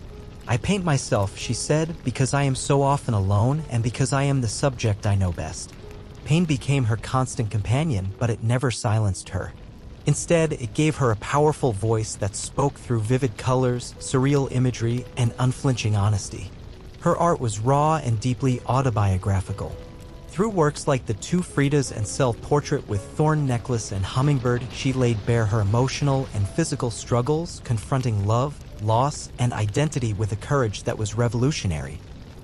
"I paint myself," she said, "because I am so often alone and because I am the subject I know best." Pain became her constant companion, but it never silenced her. Instead, it gave her a powerful voice that spoke through vivid colors, surreal imagery, and unflinching honesty. Her art was raw and deeply autobiographical. Through works like the Two Fridas and Self-Portrait with Thorn Necklace and Hummingbird, she laid bare her emotional and physical struggles, confronting love, loss, and identity with a courage that was revolutionary.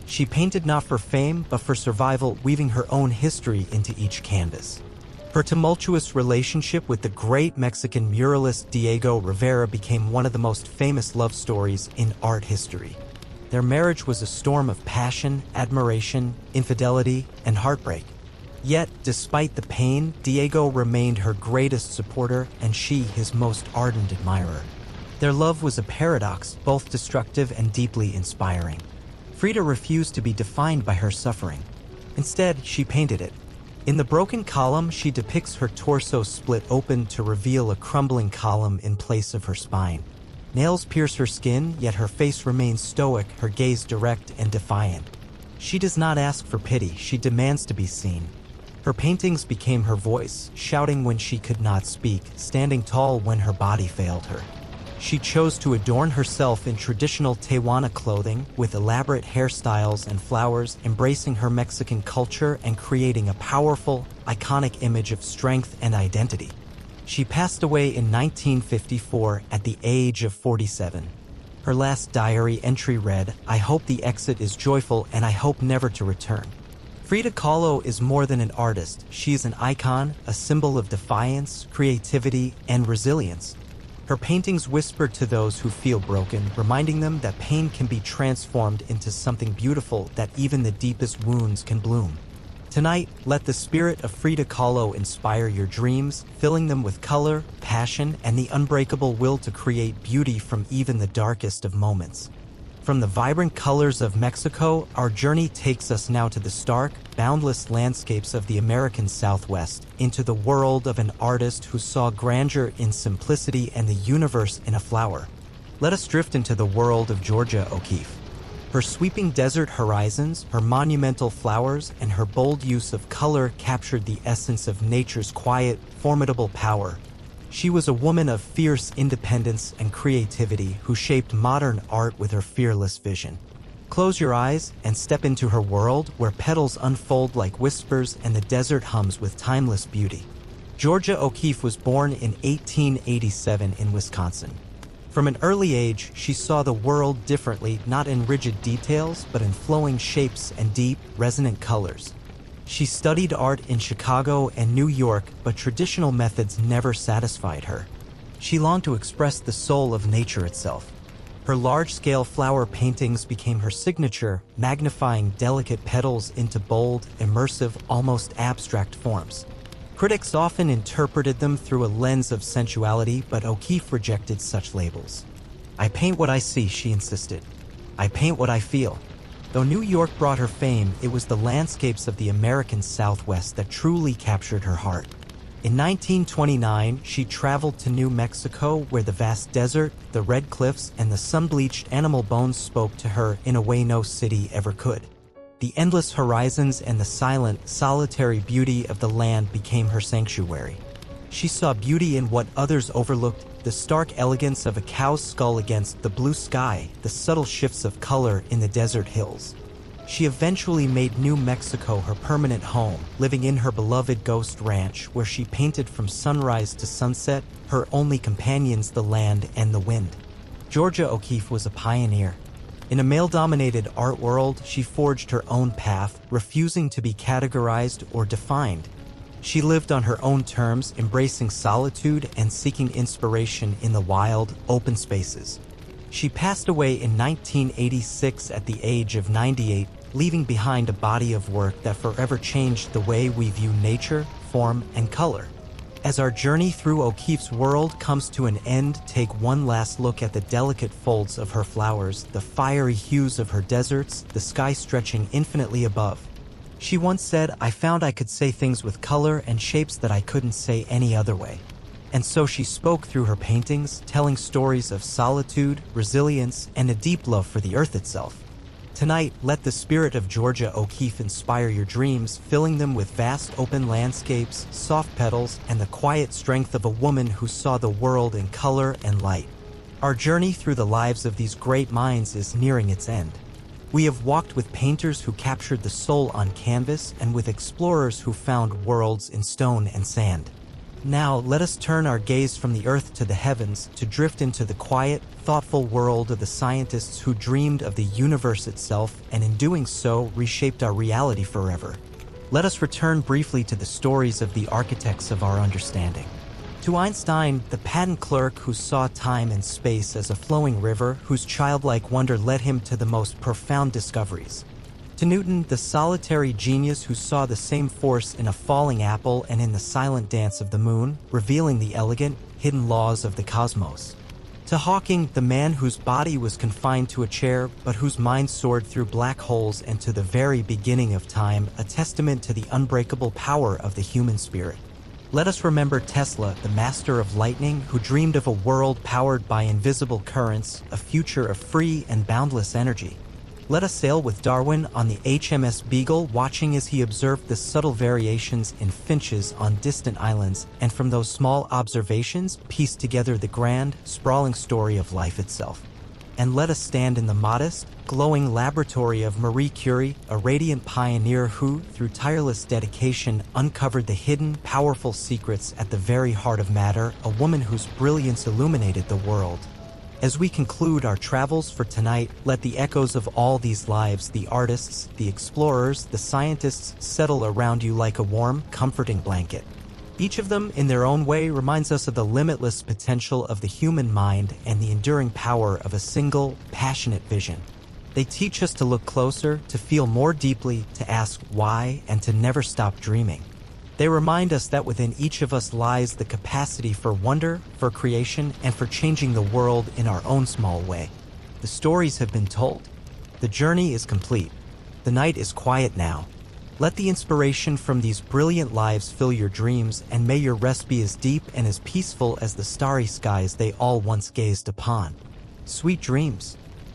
She painted not for fame, but for survival, weaving her own history into each canvas. Her tumultuous relationship with the great Mexican muralist Diego Rivera became one of the most famous love stories in art history. Their marriage was a storm of passion, admiration, infidelity, and heartbreak. Yet, despite the pain, Diego remained her greatest supporter and she his most ardent admirer. Their love was a paradox, both destructive and deeply inspiring. Frida refused to be defined by her suffering. Instead, she painted it. In the broken column, she depicts her torso split open to reveal a crumbling column in place of her spine. Nails pierce her skin, yet her face remains stoic, her gaze direct and defiant. She does not ask for pity, she demands to be seen. Her paintings became her voice, shouting when she could not speak, standing tall when her body failed her. She chose to adorn herself in traditional Tehuana clothing, with elaborate hairstyles and flowers, embracing her Mexican culture and creating a powerful, iconic image of strength and identity. She passed away in 1954 at the age of 47. Her last diary entry read, "I hope the exit is joyful and I hope never to return." Frida Kahlo is more than an artist. She is an icon, a symbol of defiance, creativity, and resilience. Her paintings whisper to those who feel broken, reminding them that pain can be transformed into something beautiful, that even the deepest wounds can bloom. Tonight, let the spirit of Frida Kahlo inspire your dreams, filling them with color, passion, and the unbreakable will to create beauty from even the darkest of moments. From the vibrant colors of Mexico, our journey takes us now to the stark, boundless landscapes of the American Southwest, into the world of an artist who saw grandeur in simplicity and the universe in a flower. Let us drift into the world of Georgia O'Keeffe. Her sweeping desert horizons, her monumental flowers, and her bold use of color captured the essence of nature's quiet, formidable power. She was a woman of fierce independence and creativity who shaped modern art with her fearless vision. Close your eyes and step into her world, where petals unfold like whispers and the desert hums with timeless beauty. Georgia O'Keeffe was born in 1887 in Wisconsin. From an early age, she saw the world differently, not in rigid details, but in flowing shapes and deep, resonant colors. She studied art in Chicago and New York, but traditional methods never satisfied her. She longed to express the soul of nature itself. Her large-scale flower paintings became her signature, magnifying delicate petals into bold, immersive, almost abstract forms. Critics often interpreted them through a lens of sensuality, but O'Keeffe rejected such labels. "I paint what I see," she insisted. "I paint what I feel." Though New York brought her fame, it was the landscapes of the American Southwest that truly captured her heart. In 1929, she traveled to New Mexico, where the vast desert, the red cliffs, and the sun-bleached animal bones spoke to her in a way no city ever could. The endless horizons and the silent, solitary beauty of the land became her sanctuary. She saw beauty in what others overlooked, the stark elegance of a cow's skull against the blue sky, the subtle shifts of color in the desert hills. She eventually made New Mexico her permanent home, living in her beloved ghost ranch where she painted from sunrise to sunset, her only companions the land and the wind. Georgia O'Keeffe was a pioneer. In a male-dominated art world, she forged her own path, refusing to be categorized or defined. She lived on her own terms, embracing solitude and seeking inspiration in the wild, open spaces. She passed away in 1986 at the age of 98, leaving behind a body of work that forever changed the way we view nature, form, and color. As our journey through O'Keeffe's world comes to an end, take one last look at the delicate folds of her flowers, the fiery hues of her deserts, the sky stretching infinitely above. She once said, "I found I could say things with color and shapes that I couldn't say any other way." And so she spoke through her paintings, telling stories of solitude, resilience, and a deep love for the earth itself. Tonight, let the spirit of Georgia O'Keeffe inspire your dreams, filling them with vast open landscapes, soft petals, and the quiet strength of a woman who saw the world in color and light. Our journey through the lives of these great minds is nearing its end. We have walked with painters who captured the soul on canvas and with explorers who found worlds in stone and sand. Now, let us turn our gaze from the earth to the heavens to drift into the quiet, thoughtful world of the scientists who dreamed of the universe itself and in doing so reshaped our reality forever. Let us return briefly to the stories of the architects of our understanding. To Einstein, the patent clerk who saw time and space as a flowing river whose childlike wonder led him to the most profound discoveries. To Newton, the solitary genius who saw the same force in a falling apple and in the silent dance of the moon, revealing the elegant, hidden laws of the cosmos. To Hawking, the man whose body was confined to a chair, but whose mind soared through black holes and to the very beginning of time, a testament to the unbreakable power of the human spirit. Let us remember Tesla, the master of lightning, who dreamed of a world powered by invisible currents, a future of free and boundless energy. Let us sail with Darwin on the HMS Beagle, watching as he observed the subtle variations in finches on distant islands, and from those small observations piece together the grand, sprawling story of life itself. And let us stand in the modest, glowing laboratory of Marie Curie, a radiant pioneer who, through tireless dedication, uncovered the hidden, powerful secrets at the very heart of matter, a woman whose brilliance illuminated the world. As we conclude our travels for tonight, let the echoes of all these lives, the artists, the explorers, the scientists, settle around you like a warm, comforting blanket. Each of them, in their own way, reminds us of the limitless potential of the human mind and the enduring power of a single, passionate vision. They teach us to look closer, to feel more deeply, to ask why, and to never stop dreaming. They remind us that within each of us lies the capacity for wonder, for creation, and for changing the world in our own small way. The stories have been told. The journey is complete. The night is quiet now. Let the inspiration from these brilliant lives fill your dreams, and may your rest be as deep and as peaceful as the starry skies they all once gazed upon. Sweet dreams.